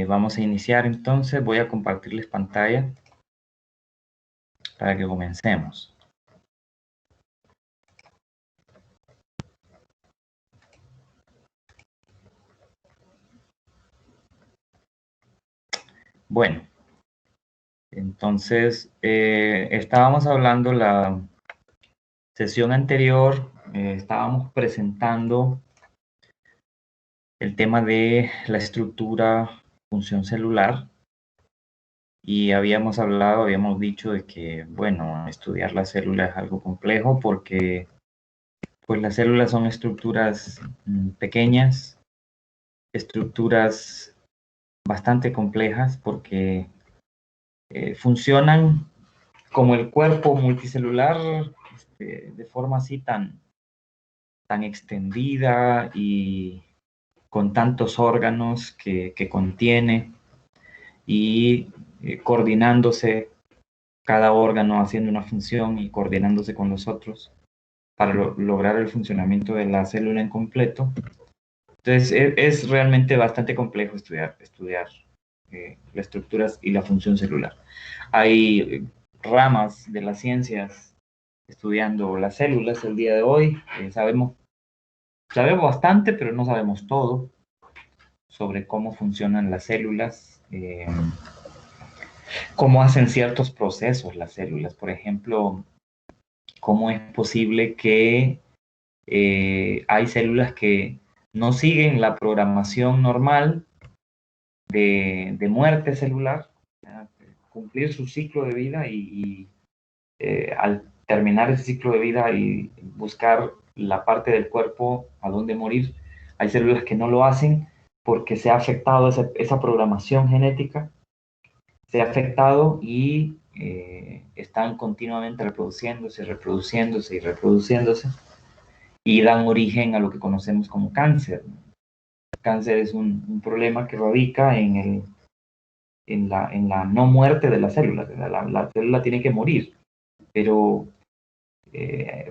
Vamos a iniciar entonces. Voy a compartirles pantalla para que comencemos. Bueno, entonces estábamos hablando la sesión anterior, estábamos presentando el tema de la estructura función celular y habíamos dicho de que, bueno, estudiar la célula es algo complejo porque pues las células son estructuras pequeñas, estructuras bastante complejas porque funcionan como el cuerpo multicelular de forma así tan extendida y con tantos órganos que contiene y coordinándose cada órgano haciendo una función y coordinándose con los otros para lograr el funcionamiento de la célula en completo. Entonces es realmente bastante complejo estudiar las estructuras y la función celular. Hay ramas de las ciencias estudiando las células el día de hoy. Sabemos bastante, pero no sabemos todo sobre cómo funcionan las células, cómo hacen ciertos procesos las células. Por ejemplo, cómo es posible que hay células que no siguen la programación normal de muerte celular, cumplir su ciclo de vida y al terminar ese ciclo de vida y buscar la parte del cuerpo a donde morir, hay células que no lo hacen porque se ha afectado esa programación genética, se ha afectado y están continuamente reproduciéndose, reproduciéndose y reproduciéndose y dan origen a lo que conocemos como cáncer. El cáncer es un problema que radica en la no muerte de la célula. La célula tiene que morir, pero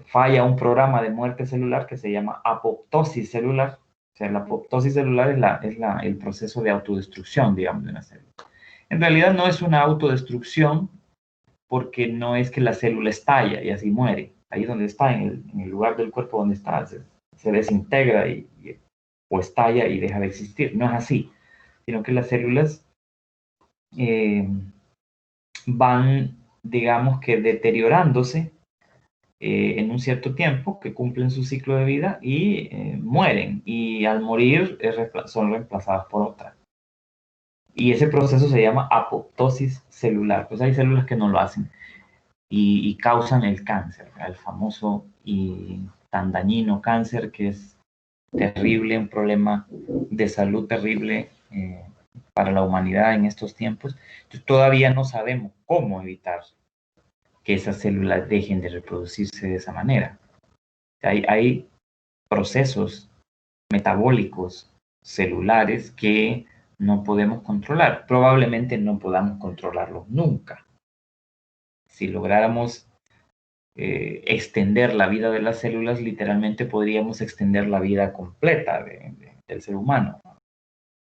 falla un programa de muerte celular que se llama apoptosis celular. O sea, la apoptosis celular es el proceso de autodestrucción, digamos, de una célula. En realidad no es una autodestrucción porque no es que la célula estalla y así muere. Ahí donde está, en el lugar del cuerpo donde está, se desintegra o estalla y deja de existir. No es así, sino que las células eh, van, digamos que deteriorándose en un cierto tiempo, que cumplen su ciclo de vida y mueren. Y al morir son reemplazadas por otras. Y ese proceso se llama apoptosis celular. Pues hay células que no lo hacen y causan el cáncer, el famoso y tan dañino cáncer que es terrible, un problema de salud terrible para la humanidad en estos tiempos. Entonces, todavía no sabemos cómo evitar que esas células dejen de reproducirse de esa manera. Hay procesos metabólicos celulares que no podemos controlar. Probablemente no podamos controlarlos nunca. Si lográramos extender la vida de las células, literalmente podríamos extender la vida completa del ser humano.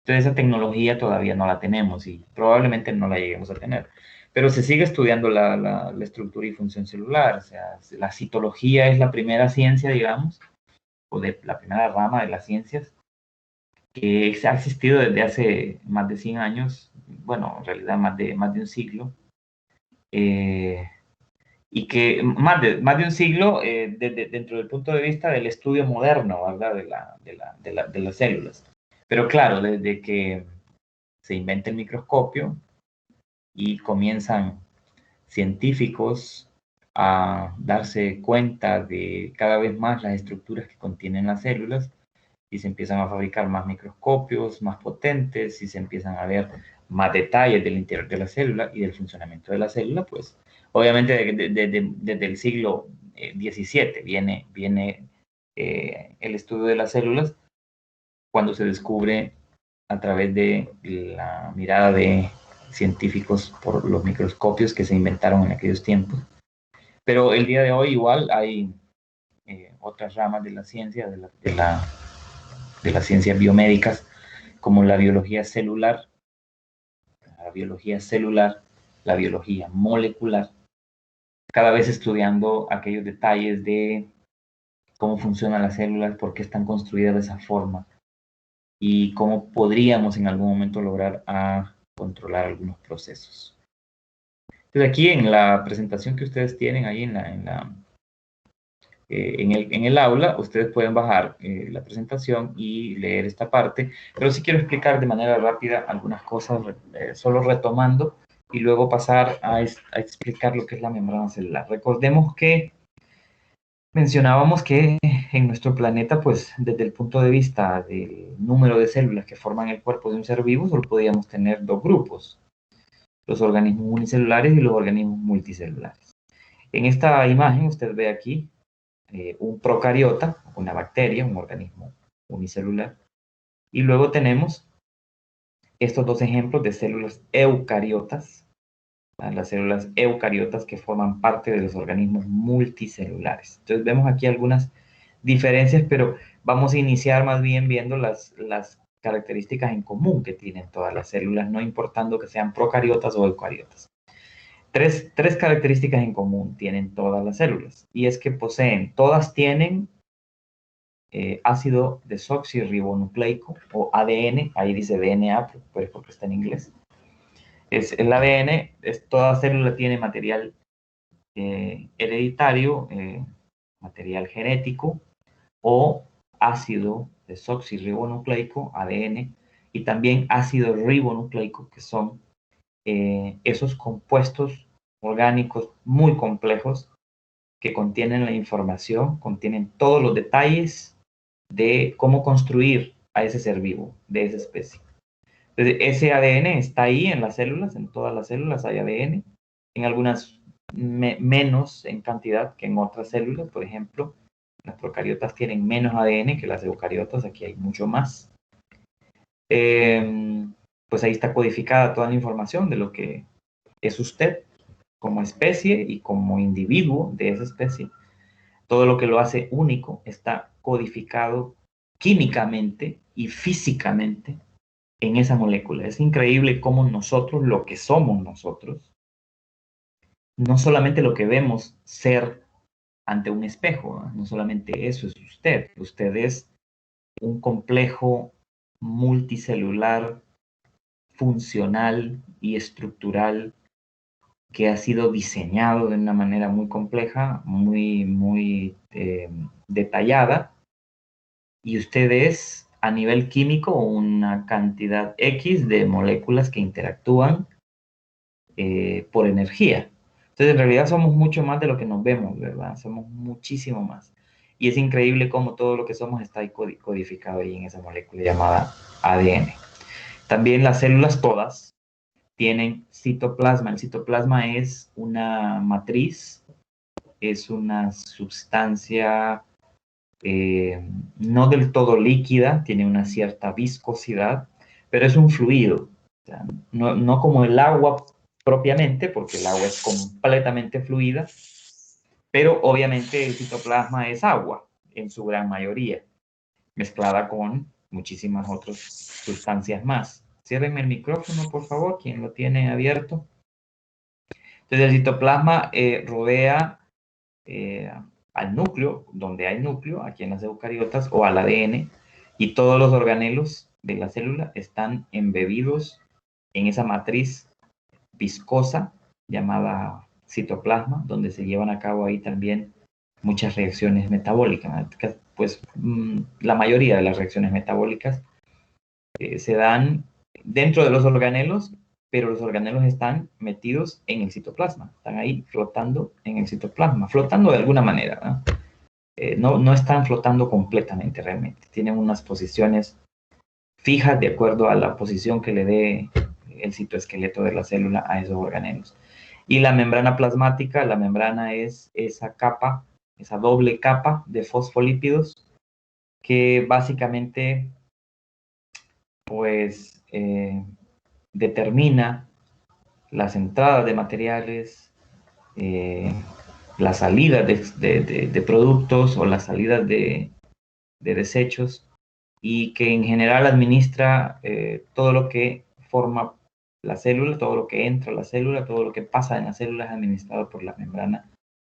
Entonces esa tecnología todavía no la tenemos y probablemente no la lleguemos a tener. Pero se sigue estudiando la estructura y función celular. O sea, la citología es la primera ciencia, digamos, o de la primera rama de las ciencias que ha existido desde hace más de 100 años, bueno, en realidad más de un siglo, y que más de un siglo dentro del punto de vista del estudio moderno, ¿verdad? De las células. Pero claro, desde que se inventa el microscopio y comienzan científicos a darse cuenta de cada vez más las estructuras que contienen las células y se empiezan a fabricar más microscopios más potentes y se empiezan a ver más detalles del interior de la célula y del funcionamiento de la célula, pues obviamente desde el siglo XVII viene el estudio de las células cuando se descubre a través de la mirada de científicos por los microscopios que se inventaron en aquellos tiempos. Pero el día de hoy igual hay otras ramas de la ciencia, de las ciencias biomédicas, como la biología celular, biología celular, la biología molecular, cada vez estudiando aquellos detalles de cómo funcionan las células, por qué están construidas de esa forma y cómo podríamos en algún momento lograr controlar algunos procesos. Entonces aquí en la presentación que ustedes tienen ahí en el aula, ustedes pueden bajar la presentación y leer esta parte, pero sí quiero explicar de manera rápida algunas cosas, solo retomando, y luego pasar a explicar lo que es la membrana celular. Recordemos que mencionábamos que en nuestro planeta, pues desde el punto de vista del número de células que forman el cuerpo de un ser vivo, solo podíamos tener dos grupos, los organismos unicelulares y los organismos multicelulares. En esta imagen usted ve aquí un procariota, una bacteria, un organismo unicelular, y luego tenemos estos dos ejemplos de células eucariotas, las células eucariotas que forman parte de los organismos multicelulares. Entonces vemos aquí algunas diferencias, pero vamos a iniciar más bien viendo las características en común que tienen todas las células, no importando que sean procariotas o eucariotas. Tres características en común tienen todas las células, y es que todas tienen ácido desoxirribonucleico, o ADN, ahí dice DNA, pero porque está en inglés. El ADN, toda célula tiene material hereditario, material genético, o ácido desoxirribonucleico, ADN, y también ácido ribonucleico, que son esos compuestos orgánicos muy complejos que contienen la información, contienen todos los detalles de cómo construir a ese ser vivo, de esa especie. Entonces, ese ADN está ahí en las células, en todas las células hay ADN, en algunas menos en cantidad que en otras células, por ejemplo, las procariotas tienen menos ADN que las eucariotas, aquí hay mucho más. Pues ahí está codificada toda la información de lo que es usted como especie y como individuo de esa especie. Todo lo que lo hace único está codificado químicamente y físicamente en esa molécula. Es increíble cómo nosotros, lo que somos nosotros, no solamente lo que vemos ser ante un espejo, no solamente eso es usted. Usted es un complejo multicelular, funcional y estructural que ha sido diseñado de una manera muy compleja, muy detallada, y usted es a nivel químico una cantidad X de moléculas que interactúan por energía. Entonces, en realidad somos mucho más de lo que nos vemos, ¿verdad? Somos muchísimo más. Y es increíble cómo todo lo que somos está ahí codificado ahí en esa molécula llamada ADN. También las células todas tienen citoplasma. El citoplasma es una matriz, es una sustancia no del todo líquida, tiene una cierta viscosidad, pero es un fluido. O sea, no como el agua propiamente, porque el agua es completamente fluida, pero obviamente el citoplasma es agua en su gran mayoría, mezclada con muchísimas otras sustancias más. Ciérrenme el micrófono, por favor, quien lo tiene abierto. Entonces, el citoplasma rodea al núcleo, donde hay núcleo, aquí en las eucariotas, o al ADN, y todos los organelos de la célula están embebidos en esa matriz viscosa llamada citoplasma, donde se llevan a cabo ahí también muchas reacciones metabólicas. Pues la mayoría de las reacciones metabólicas se dan dentro de los organelos, pero los organelos están metidos en el citoplasma, están ahí flotando en el citoplasma, flotando de alguna manera, ¿no? No están flotando completamente realmente, tienen unas posiciones fijas de acuerdo a la posición que le dé el citoesqueleto de la célula a esos organelos. Y la membrana plasmática, la membrana es esa capa, esa doble capa de fosfolípidos que básicamente pues determina las entradas de materiales, las salidas de productos o las salidas de desechos, y que en general administra todo lo que forma La célula, todo lo que entra a la célula, todo lo que pasa en la célula es administrado por la membrana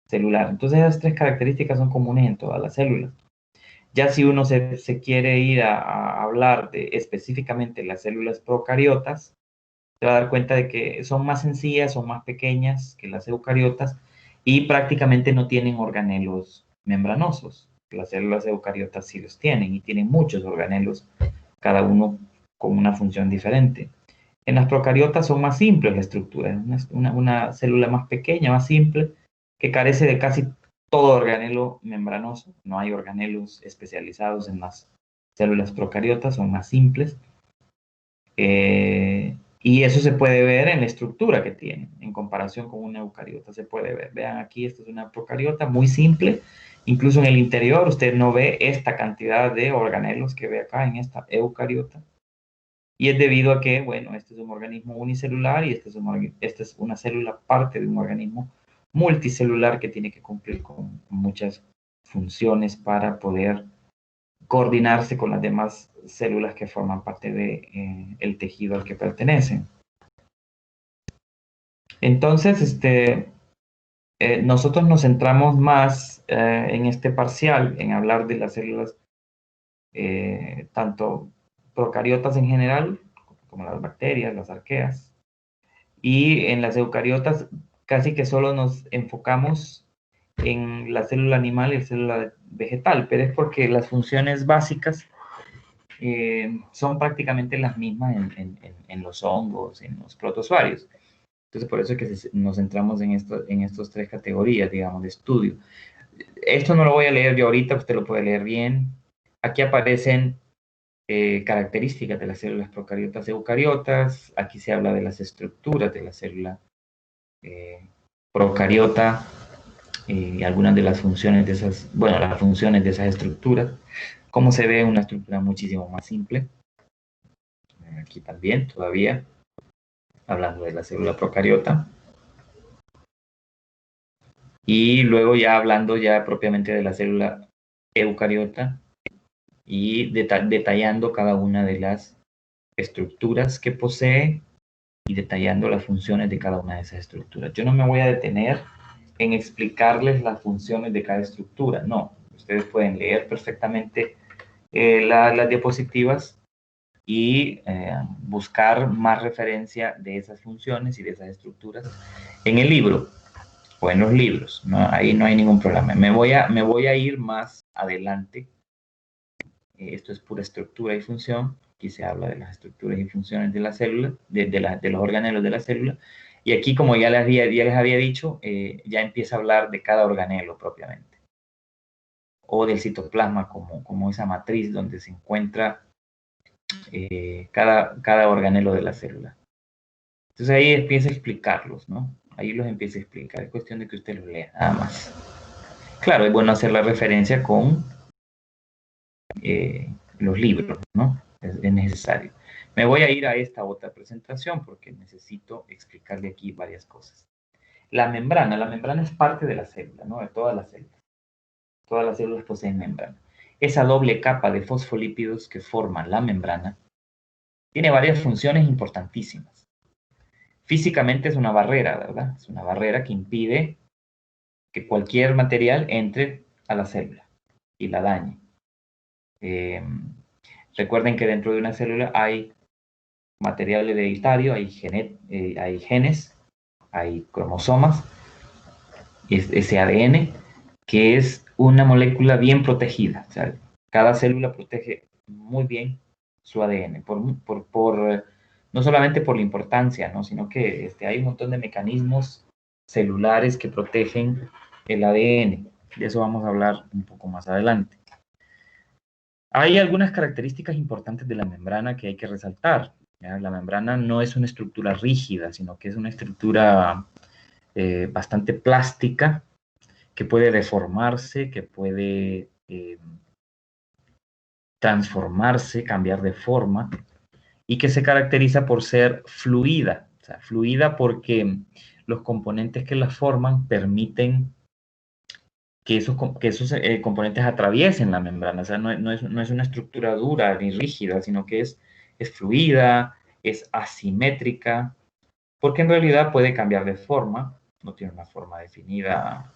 celular. Entonces esas tres características son comunes en todas las células. Ya si uno se quiere ir a hablar de específicamente las células procariotas, se va a dar cuenta de que son más sencillas, son más pequeñas que las eucariotas y prácticamente no tienen organelos membranosos. Las células eucariotas sí los tienen y tienen muchos organelos, cada uno con una función diferente. En las procariotas son más simples las estructuras, una célula más pequeña, más simple, que carece de casi todo organelo membranoso. No hay organelos especializados en las células procariotas, son más simples. Y eso se puede ver en la estructura que tiene, en comparación con una eucariota. Se puede ver. Vean aquí, esta es una procariota muy simple. Incluso en el interior usted no ve esta cantidad de organelos que ve acá en esta eucariota. Y es debido a que, bueno, este es un organismo unicelular y esta es una célula parte de un organismo multicelular que tiene que cumplir con muchas funciones para poder coordinarse con las demás células que forman parte de, el tejido al que pertenecen. Entonces, nosotros nos centramos más en este parcial, en hablar de las células, tanto procariotas en general, como las bacterias, las arqueas, y en las eucariotas casi que solo nos enfocamos en la célula animal y la célula vegetal, pero es porque las funciones básicas son prácticamente las mismas en los hongos, en los protozoarios. Entonces, por eso es que nos centramos en estas tres categorías, digamos, de estudio. Esto no lo voy a leer yo ahorita, usted lo puede leer bien. Aquí aparecen características de las células procariotas y eucariotas. Aquí se habla de las estructuras de la célula procariota y algunas de las funciones de esas, bueno, las funciones de esas estructuras. Cómo se ve una estructura muchísimo más simple. Aquí también, todavía, hablando de la célula procariota. Y luego ya hablando ya propiamente de la célula eucariota y detallando cada una de las estructuras que posee y detallando las funciones de cada una de esas estructuras. Yo no me voy a detener en explicarles las funciones de cada estructura, no. Ustedes pueden leer perfectamente las diapositivas y buscar más referencia de esas funciones y de esas estructuras en el libro o en los libros. ¿No? Ahí no hay ningún problema. Me voy a ir más adelante. Esto es pura estructura y función. Aquí se habla de las estructuras y funciones de la célula, de los organelos de la célula. Y aquí, como ya les había dicho, ya empieza a hablar de cada organelo propiamente. O del citoplasma como esa matriz donde se encuentra cada organelo de la célula. Entonces ahí empieza a explicarlos, ¿no? Ahí los empieza a explicar. Es cuestión de que usted los lea, nada más. Claro, es bueno hacer la referencia con los libros, ¿no? Es necesario. Me voy a ir a esta otra presentación porque necesito explicarle aquí varias cosas. La membrana es parte de la célula, ¿no? De todas las células. Todas las células poseen membrana. Esa doble capa de fosfolípidos que forman la membrana tiene varias funciones importantísimas. Físicamente es una barrera, ¿verdad? Es una barrera que impide que cualquier material entre a la célula y la dañe. Recuerden que dentro de una célula hay material hereditario, hay genes, hay cromosomas, ese ADN, que es una molécula bien protegida. O sea, cada célula protege muy bien su ADN, no solamente por la importancia, ¿no? Sino que hay un montón de mecanismos celulares que protegen el ADN. De eso vamos a hablar un poco más adelante. Hay algunas características importantes de la membrana que hay que resaltar. ¿Ya? La membrana no es una estructura rígida, sino que es una estructura bastante plástica, que puede deformarse, que puede transformarse, cambiar de forma, y que se caracteriza por ser fluida. O sea, fluida porque los componentes que la forman permiten que esos componentes atraviesen la membrana. O sea, no es una estructura dura ni rígida, sino que es fluida, es asimétrica, porque en realidad puede cambiar de forma, no tiene una forma definida,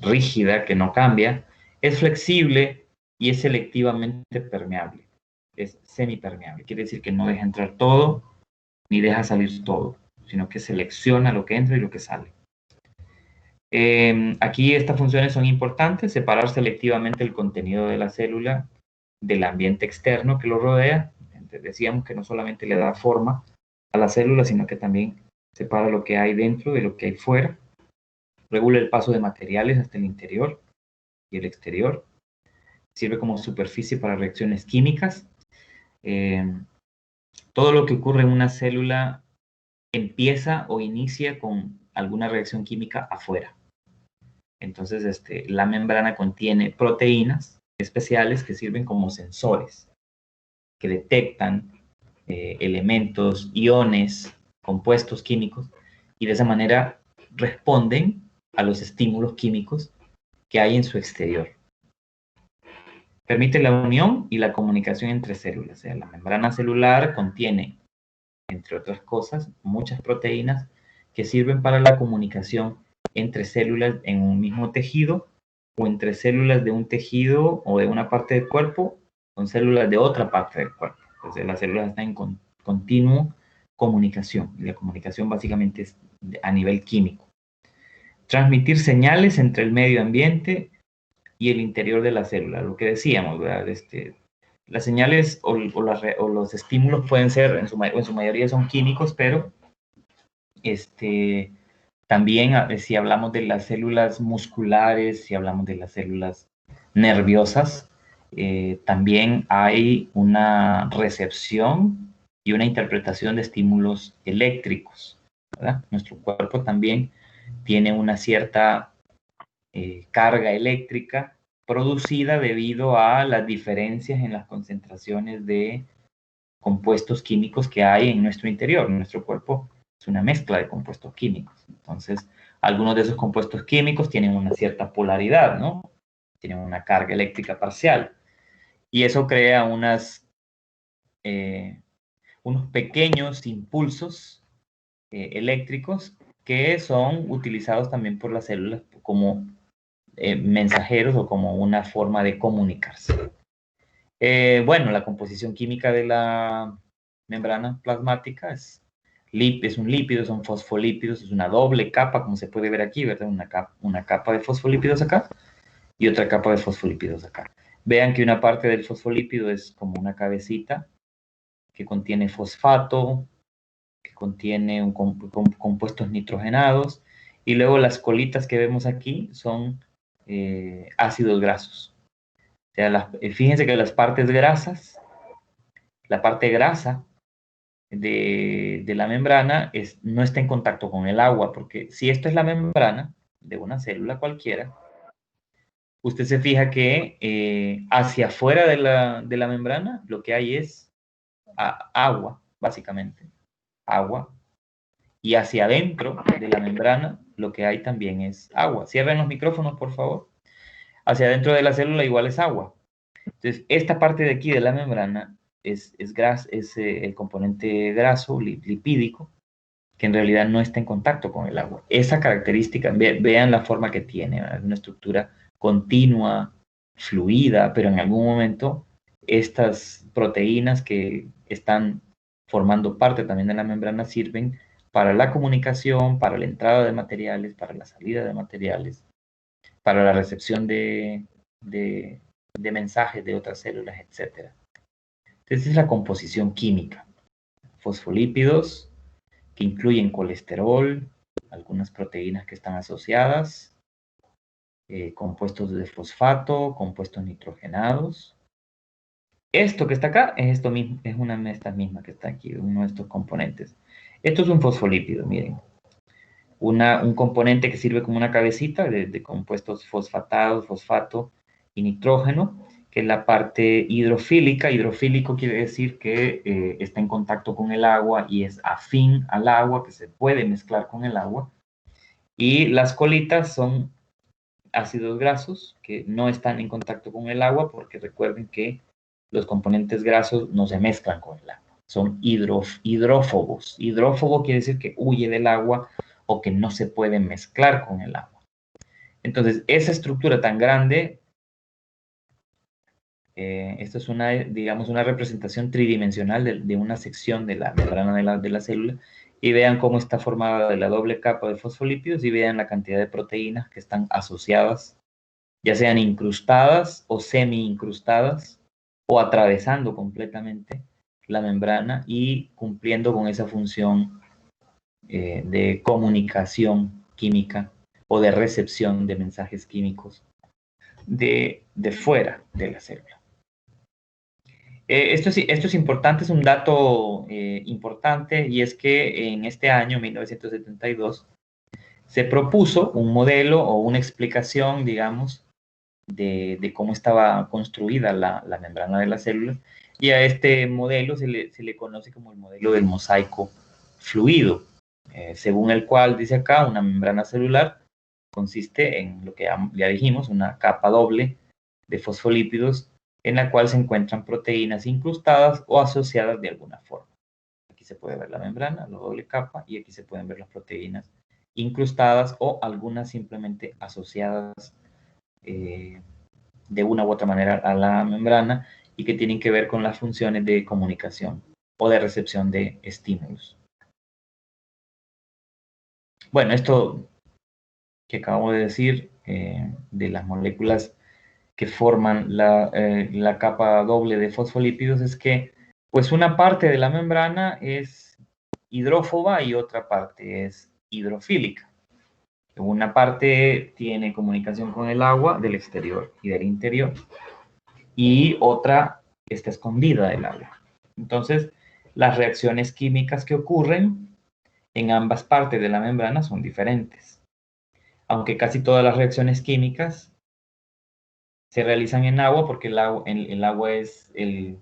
rígida, que no cambia, es flexible y es selectivamente permeable, es semipermeable, quiere decir que no deja entrar todo ni deja salir todo, sino que selecciona lo que entra y lo que sale. Aquí estas funciones son importantes: separar selectivamente el contenido de la célula del ambiente externo que lo rodea. Decíamos que no solamente le da forma a la célula, sino que también separa lo que hay dentro de lo que hay fuera. Regula el paso de materiales hasta el interior y el exterior. Sirve como superficie para reacciones químicas. Todo lo que ocurre en una célula empieza o inicia con alguna reacción química afuera. Entonces, la membrana contiene proteínas especiales que sirven como sensores, que detectan elementos, iones, compuestos químicos, y de esa manera responden a los estímulos químicos que hay en su exterior. Permite la unión y la comunicación entre células. O sea, la membrana celular contiene, entre otras cosas, muchas proteínas que sirven para la comunicación entre células en un mismo tejido, o entre células de un tejido o de una parte del cuerpo con células de otra parte del cuerpo. Entonces las células están en continuo comunicación, y la comunicación básicamente es a nivel químico. Transmitir señales entre el medio ambiente y el interior de la célula, lo que decíamos, ¿verdad? Las señales o los estímulos pueden ser, en su mayoría son químicos, pero también si hablamos de las células musculares, si hablamos de las células nerviosas, también hay una recepción y una interpretación de estímulos eléctricos, ¿verdad? Nuestro cuerpo también tiene una cierta carga eléctrica producida debido a las diferencias en las concentraciones de compuestos químicos que hay en nuestro interior. Nuestro cuerpo es una mezcla de compuestos químicos. Entonces, algunos de esos compuestos químicos tienen una cierta polaridad, ¿no? Tienen una carga eléctrica parcial. Y eso crea unos pequeños impulsos eléctricos que son utilizados también por las células como mensajeros o como una forma de comunicarse. Bueno, la composición química de la membrana plasmática es un lípido, son fosfolípidos, es una doble capa, como se puede ver aquí, ¿verdad? Una capa de fosfolípidos acá y otra capa de fosfolípidos acá. Vean que una parte del fosfolípido es como una cabecita que contiene fosfato, que contiene compuestos nitrogenados, y luego las colitas que vemos aquí son ácidos grasos. O sea, fíjense que las partes grasas, la parte grasa de la membrana no está en contacto con el agua, porque si esto es la membrana de una célula cualquiera, usted se fija que hacia afuera de la membrana lo que hay es agua, básicamente, agua, y hacia adentro de la membrana lo que hay también es agua. Cierren los micrófonos, por favor. Hacia adentro de la célula igual es agua. Entonces, esta parte de aquí de la membrana es el componente graso, lipídico, que en realidad no está en contacto con el agua. Esa característica, vean la forma que tiene, es una estructura continua, fluida, pero en algún momento estas proteínas que están formando parte también de la membrana sirven para la comunicación, para la entrada de materiales, para la salida de materiales, para la recepción de mensajes de otras células, etc. Esta es la composición química. Fosfolípidos, que incluyen colesterol, algunas proteínas que están asociadas, compuestos de fosfato, compuestos nitrogenados. Esto que está acá es esto mismo, es una de estas mismas que está aquí, uno de estos componentes. Esto es un fosfolípido, miren. Un componente que sirve como una cabecita de compuestos fosfatados, fosfato y nitrógeno, que es la parte hidrofílica. Hidrofílico quiere decir que está en contacto con el agua y es afín al agua, que se puede mezclar con el agua. Y las colitas son ácidos grasos que no están en contacto con el agua, porque recuerden que los componentes grasos no se mezclan con el agua, son hidrófobos. Hidrófobo quiere decir que huye del agua o que no se puede mezclar con el agua. Entonces, esa estructura tan grande, esto es una, digamos, una representación tridimensional de una sección de la membrana de la célula, y vean cómo está formada de la doble capa de fosfolípidos y vean la cantidad de proteínas que están asociadas, ya sean incrustadas o semi-incrustadas o atravesando completamente la membrana y cumpliendo con esa función de comunicación química o de recepción de mensajes químicos de fuera de la célula. Esto es importante, es un dato importante, y es que en este año, 1972, se propuso un modelo o una explicación, digamos, de cómo estaba construida la membrana de las células, y a este modelo se le conoce como el modelo del mosaico fluido, según el cual, dice acá, una membrana celular consiste en lo que ya dijimos, una capa doble de fosfolípidos en la cual se encuentran proteínas incrustadas o asociadas de alguna forma. Aquí se puede ver la membrana, la doble capa, y aquí se pueden ver las proteínas incrustadas o algunas simplemente asociadas de una u otra manera a la membrana y que tienen que ver con las funciones de comunicación o de recepción de estímulos. Bueno, esto que acabo de decir de las moléculas que forman la capa doble de fosfolípidos es que pues una parte de la membrana es hidrófoba y otra parte es hidrofílica. Una parte tiene comunicación con el agua del exterior y del interior, y otra está escondida del agua. Entonces, las reacciones químicas que ocurren en ambas partes de la membrana son diferentes. Aunque casi todas las reacciones químicas se realizan en agua, porque el agua es el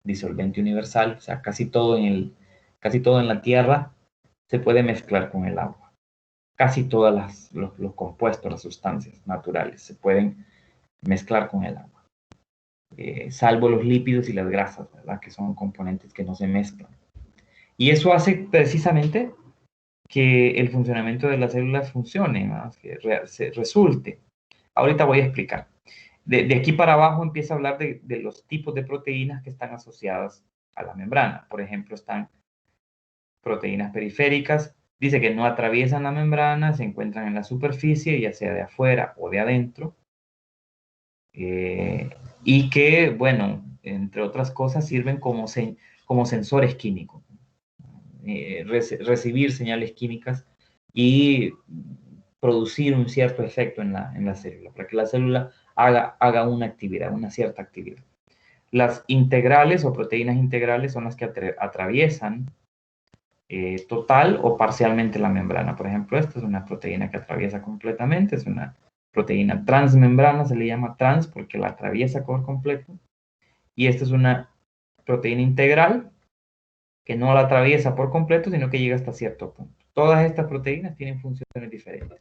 disolvente universal, o sea, casi todo en la Tierra se puede mezclar con el agua. Casi todos los compuestos, las sustancias naturales, se pueden mezclar con el agua. Salvo los lípidos y las grasas, ¿verdad? Que son componentes que no se mezclan. Y eso hace precisamente que el funcionamiento de las células funcione, ¿no? Que resulte. Ahorita voy a explicar. De aquí para abajo empieza a hablar de los tipos de proteínas que están asociadas a la membrana. Por ejemplo, están proteínas periféricas. Dice que no atraviesan la membrana, se encuentran en la superficie, ya sea de afuera o de adentro. Y que, bueno, entre otras cosas, sirven como sensores químicos. Recibir señales químicas y producir un cierto efecto en la célula, para que la célula haga una actividad, una cierta actividad. Las integrales o proteínas integrales son las que atraviesan total o parcialmente la membrana. Por ejemplo, esta es una proteína que atraviesa completamente, es una proteína transmembrana, se le llama trans porque la atraviesa por completo. Y esta es una proteína integral que no la atraviesa por completo, sino que llega hasta cierto punto. Todas estas proteínas tienen funciones diferentes.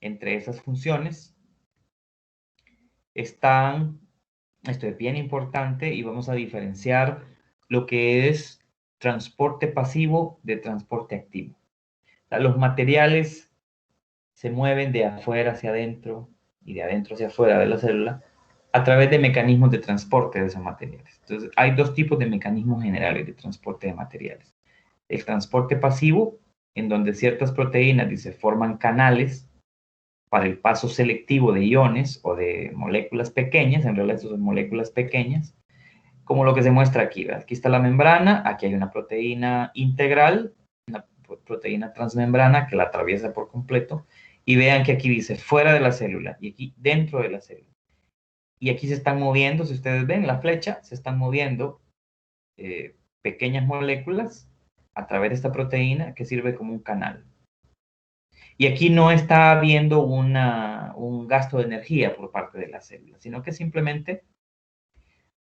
Entre esas funciones están, esto es bien importante, y vamos a diferenciar lo que es transporte pasivo de transporte activo. O sea, los materiales se mueven de afuera hacia adentro y de adentro hacia afuera de la célula a través de mecanismos de transporte de esos materiales. Entonces, hay dos tipos de mecanismos generales de transporte de materiales. El transporte pasivo, en donde ciertas proteínas forman canales para el paso selectivo de iones o de moléculas pequeñas, en realidad son moléculas pequeñas, como lo que se muestra aquí. ¿Verdad? Aquí está la membrana, aquí hay una proteína integral, una proteína transmembrana que la atraviesa por completo, y vean que aquí dice fuera de la célula y aquí dentro de la célula. Y aquí se están moviendo, si ustedes ven la flecha, se están moviendo pequeñas moléculas a través de esta proteína que sirve como un canal. Y aquí no está habiendo un gasto de energía por parte de la célula, sino que simplemente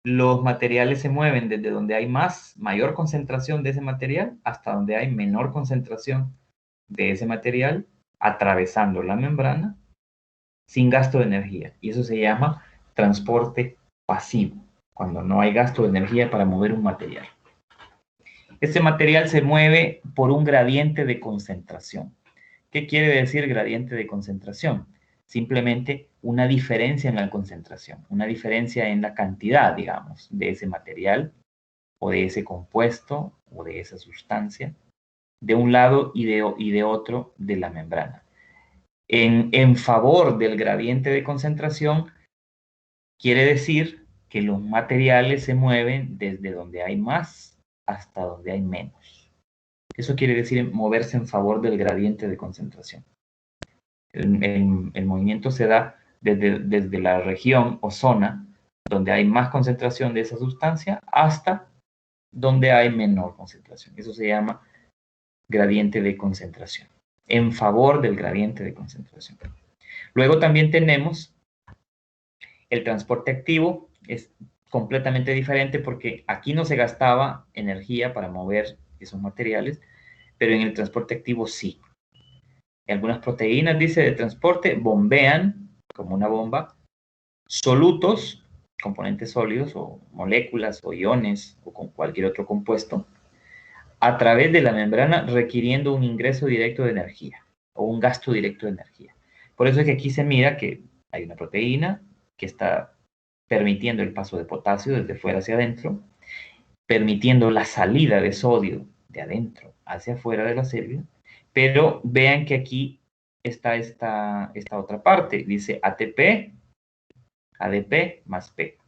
los materiales se mueven desde donde hay mayor concentración de ese material hasta donde hay menor concentración de ese material, atravesando la membrana sin gasto de energía. Y eso se llama transporte pasivo. cuando no hay gasto de energía para mover un material. Este material se mueve por un gradiente de concentración. ¿Qué quiere decir gradiente de concentración? Simplemente una diferencia en la concentración, una diferencia en la cantidad, digamos, de ese material o de ese compuesto o de esa sustancia, de un lado y de otro de la membrana. En favor del gradiente de concentración, quiere decir que los materiales se mueven desde donde hay más hasta donde hay menos. Eso quiere decir moverse en favor del gradiente de concentración. El movimiento se da desde la región o zona donde hay más concentración de esa sustancia hasta donde hay menor concentración. Eso se llama gradiente de concentración, en favor del gradiente de concentración. Luego también tenemos el transporte activo, es completamente diferente porque aquí no se gastaba energía para mover esos materiales, pero en el transporte activo sí. Algunas proteínas, dice, de transporte bombean, como una bomba, solutos, componentes sólidos o moléculas o iones o con cualquier otro compuesto, a través de la membrana requiriendo un ingreso directo de energía o un gasto directo de energía. Por eso es que aquí se mira que hay una proteína que está permitiendo el paso de potasio desde fuera hacia adentro, permitiendo la salida de sodio de adentro hacia afuera de la célula, pero vean que aquí está esta otra parte, dice ATP, ADP más P.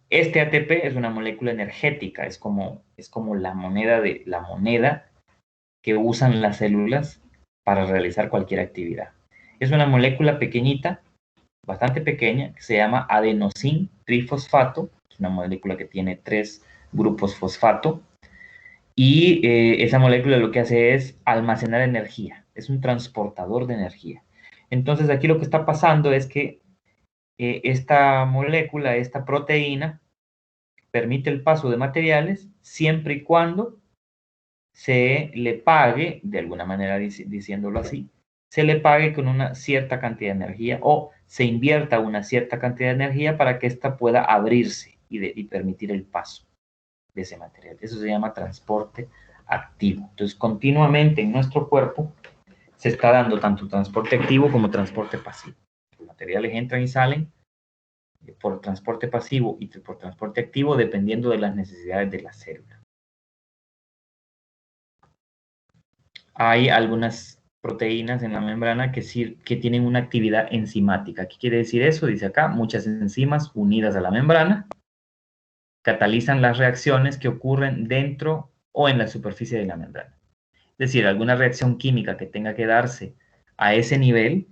Este ATP es una molécula energética, es como la moneda que usan las células para realizar cualquier actividad. Es una molécula pequeñita, bastante pequeña, que se llama adenosín trifosfato, es una molécula que tiene 3 grupos fosfato, y esa molécula lo que hace es almacenar energía, es un transportador de energía. Entonces aquí lo que está pasando es que esta molécula, esta proteína, permite el paso de materiales siempre y cuando se le pague, de alguna manera diciéndolo así, se le pague con una cierta cantidad de energía o se invierta una cierta cantidad de energía para que ésta pueda abrirse y permitir el paso de ese material. Eso se llama transporte activo. Entonces, continuamente en nuestro cuerpo se está dando tanto transporte activo como transporte pasivo. Los materiales entran y salen por transporte pasivo y por transporte activo dependiendo de las necesidades de la célula. Hay algunas proteínas en la membrana que tienen una actividad enzimática. ¿Qué quiere decir eso? Dice acá, muchas enzimas unidas a la membrana catalizan las reacciones que ocurren dentro o en la superficie de la membrana. Es decir, alguna reacción química que tenga que darse a ese nivel,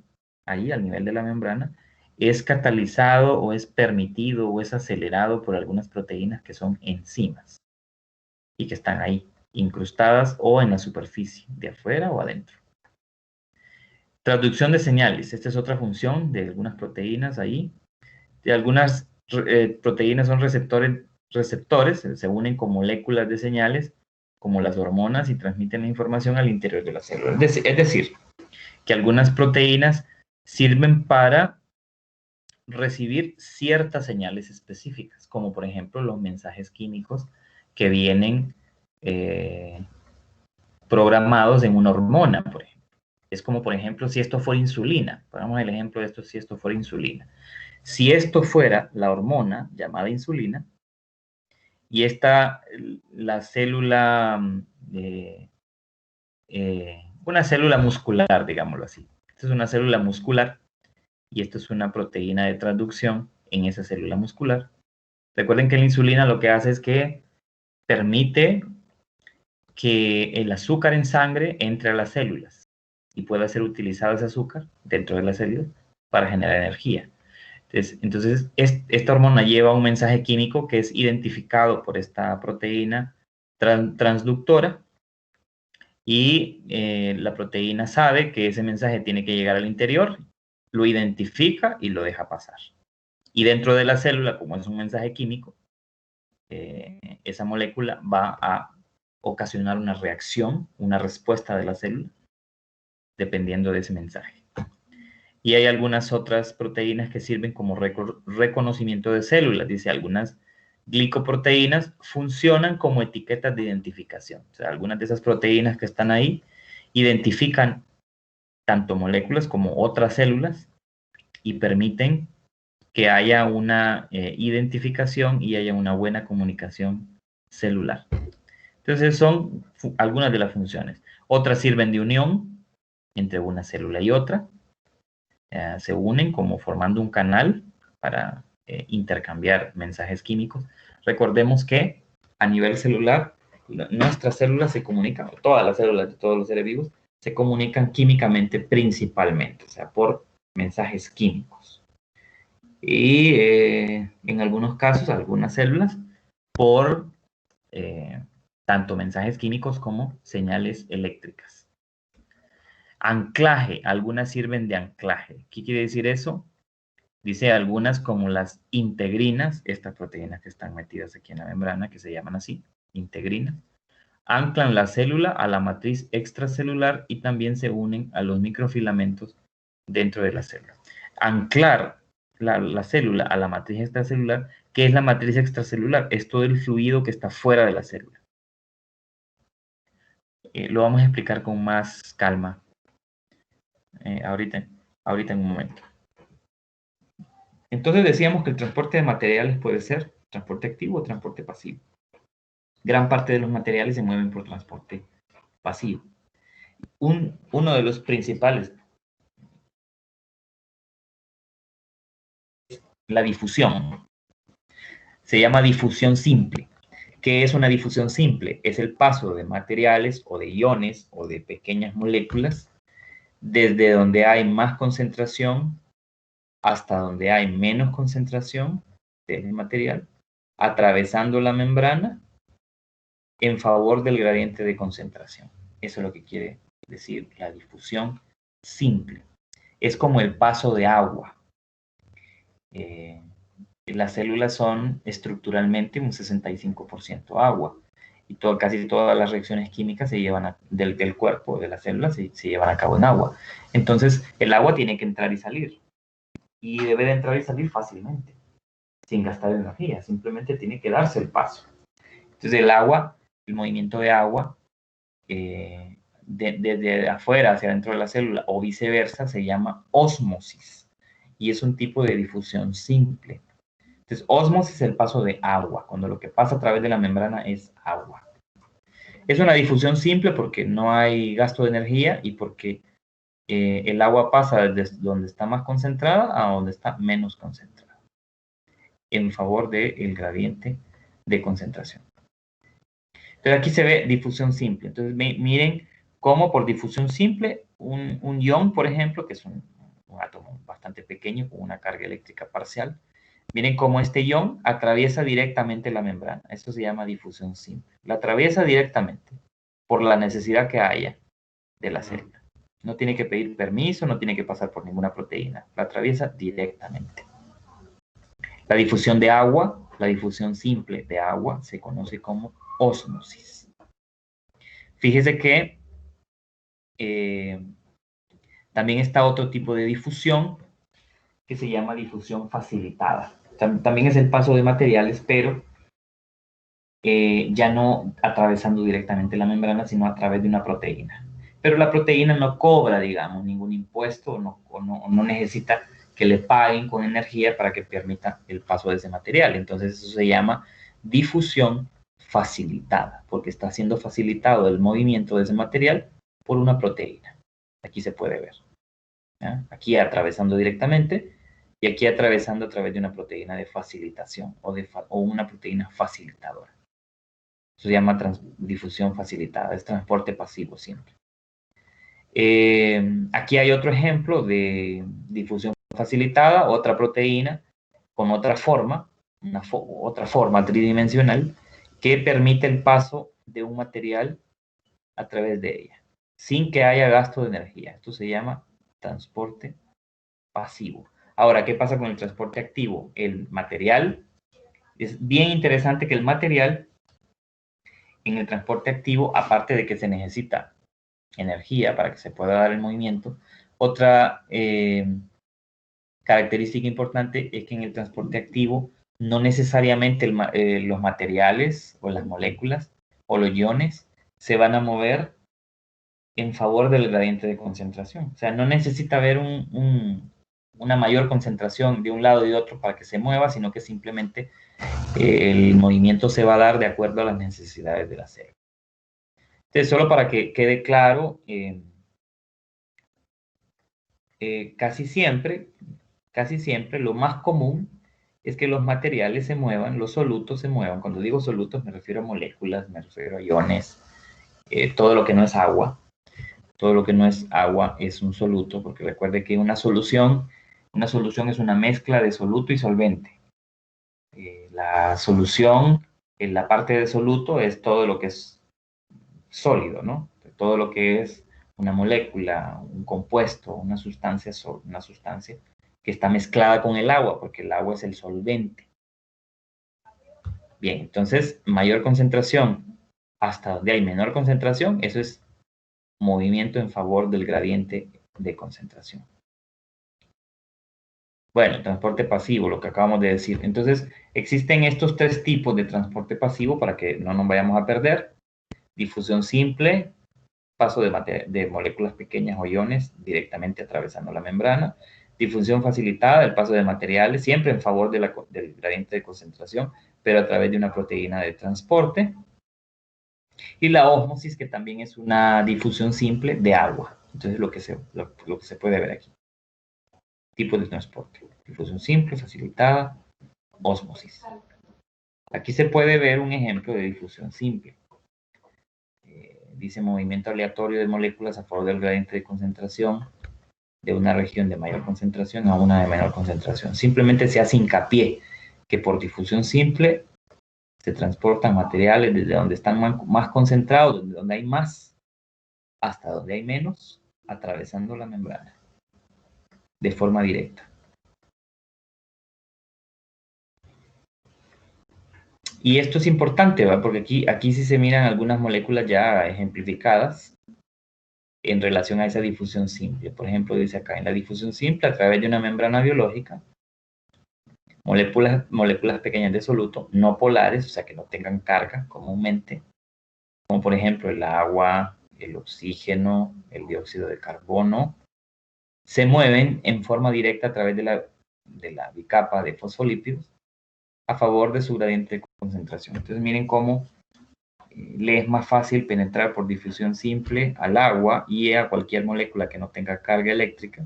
ahí al nivel de la membrana, es catalizado o es permitido o es acelerado por algunas proteínas que son enzimas y que están ahí, incrustadas o en la superficie, de afuera o adentro. Traducción de señales. Esta es otra función de algunas proteínas ahí. De algunas proteínas son receptores, se unen con moléculas de señales, como las hormonas, y transmiten la información al interior de la célula. Es decir, que algunas proteínas sirven para recibir ciertas señales específicas, como por ejemplo los mensajes químicos que vienen programados en una hormona, por ejemplo. Es como, por ejemplo, si esto fuera insulina. Pongamos el ejemplo de esto, si esto fuera insulina. Si esto fuera la hormona llamada insulina, y esta, la célula, una célula muscular, digámoslo así. Esta es una célula muscular y esto es una proteína de transducción en esa célula muscular. Recuerden que la insulina lo que hace es que permite que el azúcar en sangre entre a las células y pueda ser utilizado ese azúcar dentro de la célula para generar energía. Entonces, esta hormona lleva un mensaje químico que es identificado por esta proteína transductora y la proteína sabe que ese mensaje tiene que llegar al interior, lo identifica y lo deja pasar. Y dentro de la célula, como es un mensaje químico, esa molécula va a ocasionar una reacción, una respuesta de la célula, dependiendo de ese mensaje. Y hay algunas otras proteínas que sirven como reconocimiento de células. Dice, algunas glicoproteínas funcionan como etiquetas de identificación. O sea, algunas de esas proteínas que están ahí identifican tanto moléculas como otras células y permiten que haya una identificación y haya una buena comunicación celular. Entonces son algunas de las funciones. Otras sirven de unión entre una célula y otra. Se unen como formando un canal para intercambiar mensajes químicos. Recordemos que a nivel celular, nuestras células se comunican, todas las células de todos los seres vivos, se comunican químicamente principalmente, o sea, por mensajes químicos. Y en algunos casos, algunas células, por tanto mensajes químicos como señales eléctricas. Anclaje, algunas sirven de anclaje. ¿Qué quiere decir eso? Dice algunas como las integrinas, estas proteínas que están metidas aquí en la membrana, que se llaman así, integrinas, anclan la célula a la matriz extracelular y también se unen a los microfilamentos dentro de la célula. Anclar la célula a la matriz extracelular, ¿qué es la matriz extracelular? Es todo el fluido que está fuera de la célula. Lo vamos a explicar con más calma ahorita en un momento. Entonces decíamos que el transporte de materiales puede ser transporte activo o transporte pasivo. Gran parte de los materiales se mueven por transporte pasivo. Uno de los principales, la difusión. Se llama difusión simple. ¿Qué es una difusión simple? Es el paso de materiales o de iones o de pequeñas moléculas desde donde hay más concentración hasta donde hay menos concentración del material, atravesando la membrana en favor del gradiente de concentración. Eso es lo que quiere decir la difusión simple. Es como el paso de agua. Las células son estructuralmente un 65% agua y casi todas las reacciones químicas se llevan del cuerpo, de las células, se llevan a cabo en agua. Entonces, el agua tiene que entrar y salir y debe de entrar y salir fácilmente, sin gastar energía, simplemente tiene que darse el paso. Entonces, el agua, el movimiento de agua, desde afuera hacia adentro de la célula o viceversa, se llama ósmosis y es un tipo de difusión simple. Entonces, ósmosis es el paso de agua, cuando lo que pasa a través de la membrana es agua. Es una difusión simple porque no hay gasto de energía y porque el agua pasa desde donde está más concentrada a donde está menos concentrada, en favor del gradiente de concentración. Entonces, aquí se ve difusión simple. Entonces, miren cómo por difusión simple, un ion, por ejemplo, que es un átomo bastante pequeño con una carga eléctrica parcial, miren cómo este ion atraviesa directamente la membrana. Esto se llama difusión simple. La atraviesa directamente por la necesidad que haya de la célula. No tiene que pedir permiso, no tiene que pasar por ninguna proteína. La atraviesa directamente. La difusión de agua, la difusión simple de agua, se conoce como ósmosis. Fíjese que también está otro tipo de difusión que se llama difusión facilitada. También es el paso de materiales, pero ya no atravesando directamente la membrana, sino a través de una proteína. Pero la proteína no cobra, digamos, ningún impuesto o no necesita que le paguen con energía para que permita el paso de ese material. Entonces eso se llama difusión facilitada, porque está siendo facilitado el movimiento de ese material por una proteína. Aquí se puede ver. ¿Ya? Aquí atravesando directamente y aquí atravesando a través de una proteína de facilitación o una proteína facilitadora. Eso se llama difusión facilitada, es transporte pasivo siempre. Aquí hay otro ejemplo de difusión facilitada, otra proteína con otra forma, otra forma tridimensional que permite el paso de un material a través de ella, sin que haya gasto de energía. Esto se llama transporte pasivo. Ahora, ¿qué pasa con el transporte activo? El material, es bien interesante que el material en el transporte activo, aparte de que se necesita energía para que se pueda dar el movimiento, otra característica importante es que en el transporte activo no necesariamente los materiales o las moléculas o los iones se van a mover en favor del gradiente de concentración. O sea, no necesita haber una mayor concentración de un lado y de otro para que se mueva, sino que simplemente el movimiento se va a dar de acuerdo a las necesidades de la célula. Entonces, solo para que quede claro, casi siempre lo más común es que los materiales se muevan, los solutos se muevan. Cuando digo solutos me refiero a moléculas, me refiero a iones, todo lo que no es agua. Todo lo que no es agua es un soluto, porque recuerde que una solución es una mezcla de soluto y solvente. La solución, en la parte de soluto, es todo lo que es sólido, ¿no? Todo lo que es una molécula, un compuesto, una sustancia que está mezclada con el agua, porque el agua es el solvente. Bien, entonces, mayor concentración hasta donde hay menor concentración, eso es movimiento en favor del gradiente de concentración. Bueno, transporte pasivo, lo que acabamos de decir. Entonces, existen estos tres tipos de transporte pasivo para que no nos vayamos a perder. Difusión simple, paso de moléculas pequeñas o iones directamente atravesando la membrana. Difusión facilitada, el paso de materiales, siempre en favor del gradiente de concentración, pero a través de una proteína de transporte. Y la ósmosis, que también es una difusión simple de agua. Entonces, lo que se puede ver aquí. Tipos de transporte. Difusión simple, facilitada, ósmosis. Aquí se puede ver un ejemplo de difusión simple. Dice movimiento aleatorio de moléculas a favor del gradiente de concentración de una región de mayor concentración a una de menor concentración. Simplemente se hace hincapié que por difusión simple se transportan materiales desde donde están más concentrados, desde donde hay más, hasta donde hay menos, atravesando la membrana de forma directa. Y esto es importante, ¿va? Porque aquí sí se miran algunas moléculas ya ejemplificadas en relación a esa difusión simple. Por ejemplo, dice acá, en la difusión simple a través de una membrana biológica, moléculas pequeñas de soluto, no polares, o sea, que no tengan carga comúnmente, como por ejemplo el agua, el oxígeno, el dióxido de carbono, se mueven en forma directa a través de la bicapa de fosfolípidos a favor de su gradiente de concentración. Entonces miren cómo le es más fácil penetrar por difusión simple al agua y a cualquier molécula que no tenga carga eléctrica,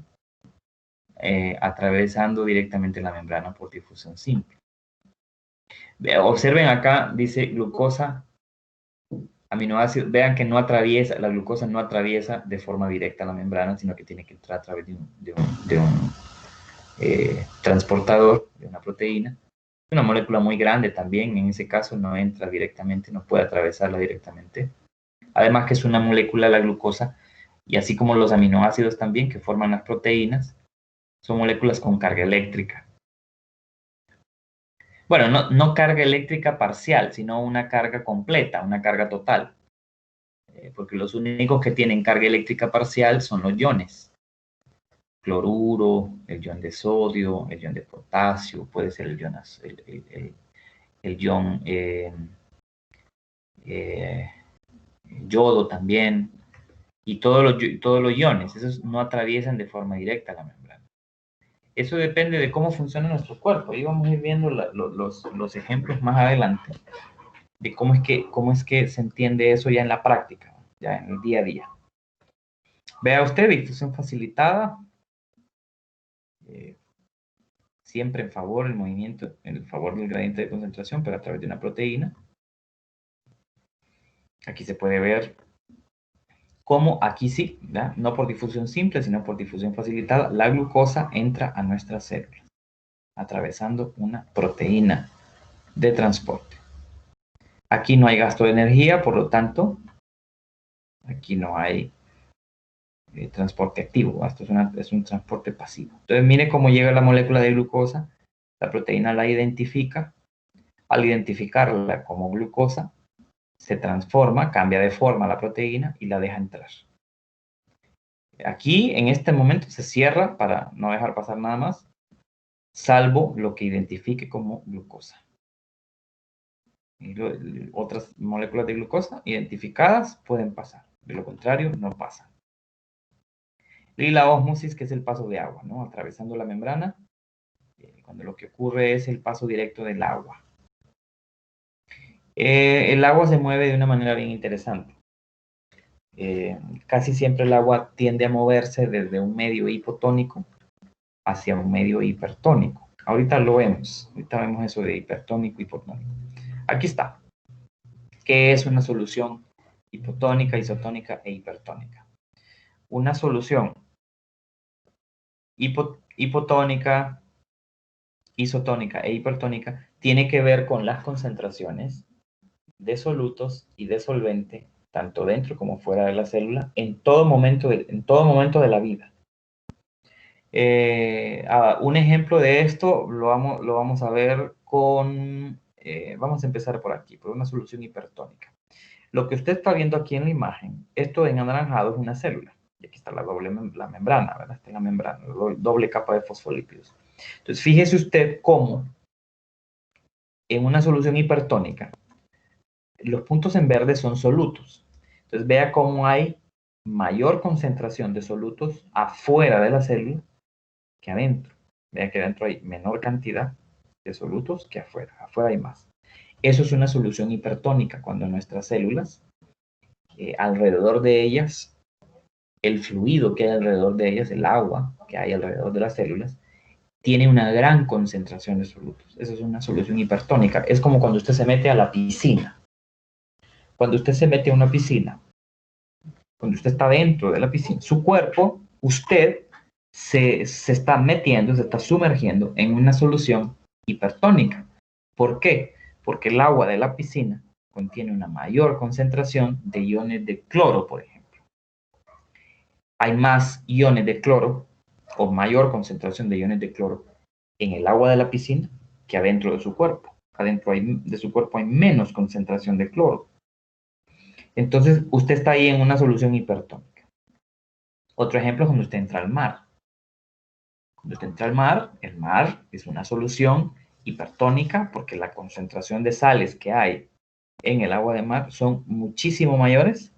atravesando directamente la membrana por difusión simple. Observen acá, dice glucosa, aminoácidos. Vean que la glucosa no atraviesa de forma directa la membrana, sino que tiene que entrar a través de un transportador, de una proteína. Una molécula muy grande también, en ese caso no entra directamente, no puede atravesarla directamente. Además que es una molécula, la glucosa, y así como los aminoácidos también que forman las proteínas, son moléculas con carga eléctrica. Bueno, no carga eléctrica parcial, sino una carga completa, una carga total. Porque los únicos que tienen carga eléctrica parcial son los iones. Cloruro, el ion de sodio, el ion de potasio, puede ser el ion yodo también, y todos los iones, esos no atraviesan de forma directa la membrana. Eso depende de cómo funciona nuestro cuerpo. Ahí vamos a ir viendo los ejemplos más adelante de cómo es que se entiende eso ya en la práctica, ya en el día a día. Vea usted, difusión facilitada, siempre en favor del movimiento, en favor del gradiente de concentración, pero a través de una proteína. Aquí se puede ver cómo aquí sí, ¿verdad? No por difusión simple, sino por difusión facilitada, la glucosa entra a nuestras células, atravesando una proteína de transporte. Aquí no hay gasto de energía, por lo tanto, aquí no hay transporte activo. Esto es un transporte pasivo. Entonces, mire cómo llega la molécula de glucosa. La proteína la identifica. Al identificarla como glucosa, se transforma, cambia de forma la proteína y la deja entrar. Aquí, en este momento, se cierra para no dejar pasar nada más. salvo lo que identifique como glucosa. Y otras moléculas de glucosa identificadas pueden pasar, de lo contrario no pasan. Y la ósmosis, que es el paso de agua, ¿no? Atravesando la membrana, cuando lo que ocurre es el paso directo del agua. El agua se mueve de una manera bien interesante. Casi siempre el agua tiende a moverse desde un medio hipotónico hacia un medio hipertónico. Ahorita lo vemos, ahorita vemos eso de hipertónico, hipotónico. Aquí está. ¿Qué es una solución hipotónica, isotónica e hipertónica? Una solución hipotónica, isotónica e hipertónica tiene que ver con las concentraciones de solutos y de solvente, tanto dentro como fuera de la célula, en todo momento de la vida. Un ejemplo de esto lo vamos a ver con, vamos a empezar por aquí, por una solución hipertónica. Lo que usted está viendo aquí en la imagen, esto en anaranjado es una célula. Y aquí está la membrana, ¿verdad? Está en la membrana, la doble capa de fosfolípidos. Entonces, fíjese usted cómo en una solución hipertónica, los puntos en verde son solutos. Entonces, vea cómo hay mayor concentración de solutos afuera de la célula que adentro. Vea que adentro hay menor cantidad de solutos que afuera. Afuera hay más. Eso es una solución hipertónica, cuando nuestras células, alrededor de ellas, el fluido que hay alrededor de ellas, el agua que hay alrededor de las células, tiene una gran concentración de solutos. Esa es una solución hipertónica. Es como cuando usted se mete a la piscina. Cuando usted se mete a una piscina, cuando usted está dentro de la piscina, su cuerpo, usted se está metiendo, se está sumergiendo en una solución hipertónica. ¿Por qué? Porque el agua de la piscina contiene una mayor concentración de iones de cloro, por ejemplo. Hay más iones de cloro o mayor concentración de iones de cloro en el agua de la piscina que adentro de su cuerpo. Adentro de su cuerpo hay menos concentración de cloro. Entonces, usted está ahí en una solución hipertónica. Otro ejemplo es cuando usted entra al mar. Cuando usted entra al mar, el mar es una solución hipertónica porque la concentración de sales que hay en el agua de mar son muchísimo mayores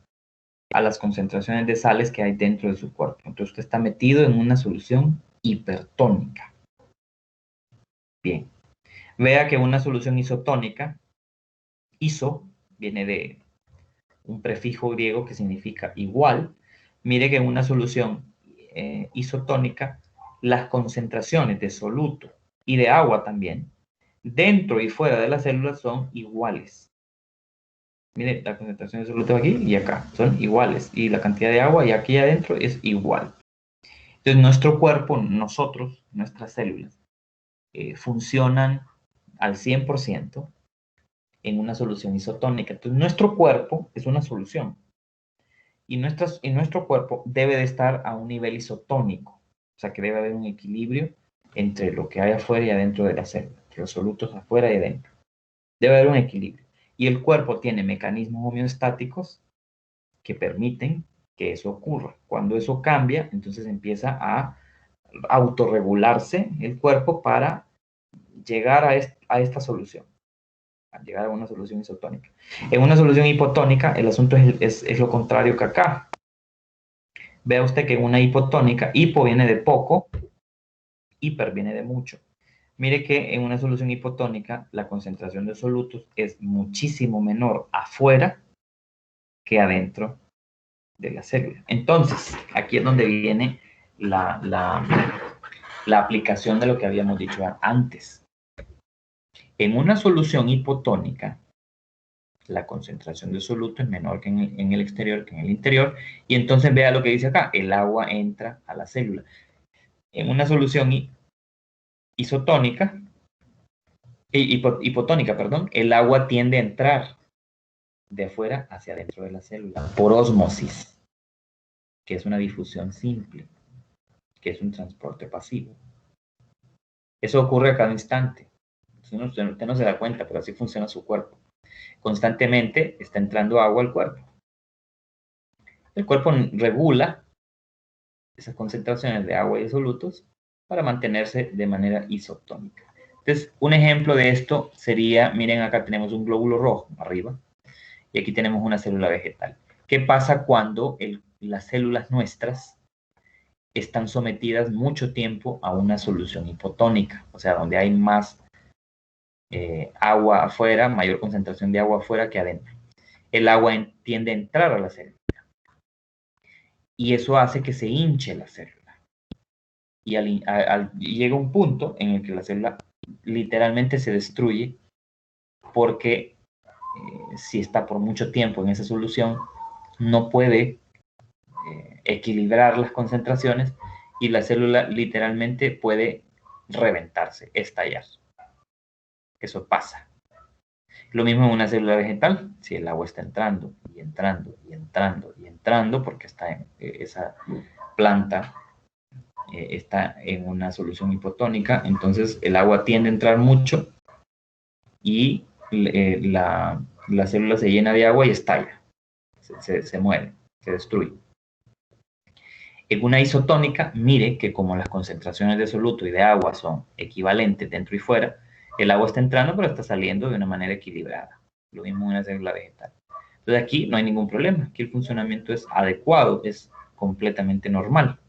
a las concentraciones de sales que hay dentro de su cuerpo. Entonces usted está metido en una solución hipertónica. Bien. Vea que una solución isotónica, iso, viene de un prefijo griego que significa igual. Mire que en una solución isotónica, las concentraciones de soluto y de agua también, dentro y fuera de las células, son iguales. Mire, la concentración de soluto aquí y acá son iguales. Y la cantidad de agua y aquí adentro es igual. Entonces, nuestro cuerpo, nosotros, nuestras células, funcionan al 100% en una solución isotónica. Entonces, nuestro cuerpo es una solución. Y nuestro cuerpo debe de estar a un nivel isotónico. O sea, que debe haber un equilibrio entre lo que hay afuera y adentro de la célula. Entre los solutos afuera y adentro. Debe haber un equilibrio. Y el cuerpo tiene mecanismos homeostáticos que permiten que eso ocurra. Cuando eso cambia, entonces empieza a autorregularse el cuerpo para llegar a esta solución, a llegar a una solución isotónica. En una solución hipotónica, el asunto es lo contrario que acá. Vea usted que en una hipotónica, hipo viene de poco, hiper viene de mucho. Mire que en una solución hipotónica, la concentración de solutos es muchísimo menor afuera que adentro de la célula. Entonces, aquí es donde viene la aplicación de lo que habíamos dicho antes. En una solución hipotónica, la concentración de soluto es menor que en el exterior que en el interior, y entonces vea lo que dice acá, el agua entra a la célula. En una solución isotónica, hipotónica, perdón, el agua tiende a entrar de afuera hacia adentro de la célula por ósmosis, que es una difusión simple, que es un transporte pasivo. Eso ocurre a cada instante. Usted no se da cuenta, pero así funciona su cuerpo. Constantemente está entrando agua al cuerpo. El cuerpo regula esas concentraciones de agua y de solutos para mantenerse de manera isotónica. Entonces, un ejemplo de esto sería, miren, acá tenemos un glóbulo rojo arriba y aquí tenemos una célula vegetal. ¿Qué pasa cuando las células nuestras están sometidas mucho tiempo a una solución hipotónica? O sea, donde hay más agua afuera, mayor concentración de agua afuera que adentro. El agua tiende a entrar a la célula y eso hace que se hinche la célula. Y llega un punto en el que la célula literalmente se destruye porque si está por mucho tiempo en esa solución, no puede equilibrar las concentraciones y la célula literalmente puede reventarse, estallar. Eso pasa. Lo mismo en una célula vegetal, si el agua está entrando y entrando y entrando y entrando, porque está en esa planta está en una solución hipotónica, entonces el agua tiende a entrar mucho y la célula se llena de agua y estalla, se muere, se destruye. En una isotónica, mire que como las concentraciones de soluto y de agua son equivalentes dentro y fuera, el agua está entrando pero está saliendo de una manera equilibrada. Lo mismo en una célula vegetal. Entonces aquí no hay ningún problema, aquí el funcionamiento es adecuado, es completamente normal.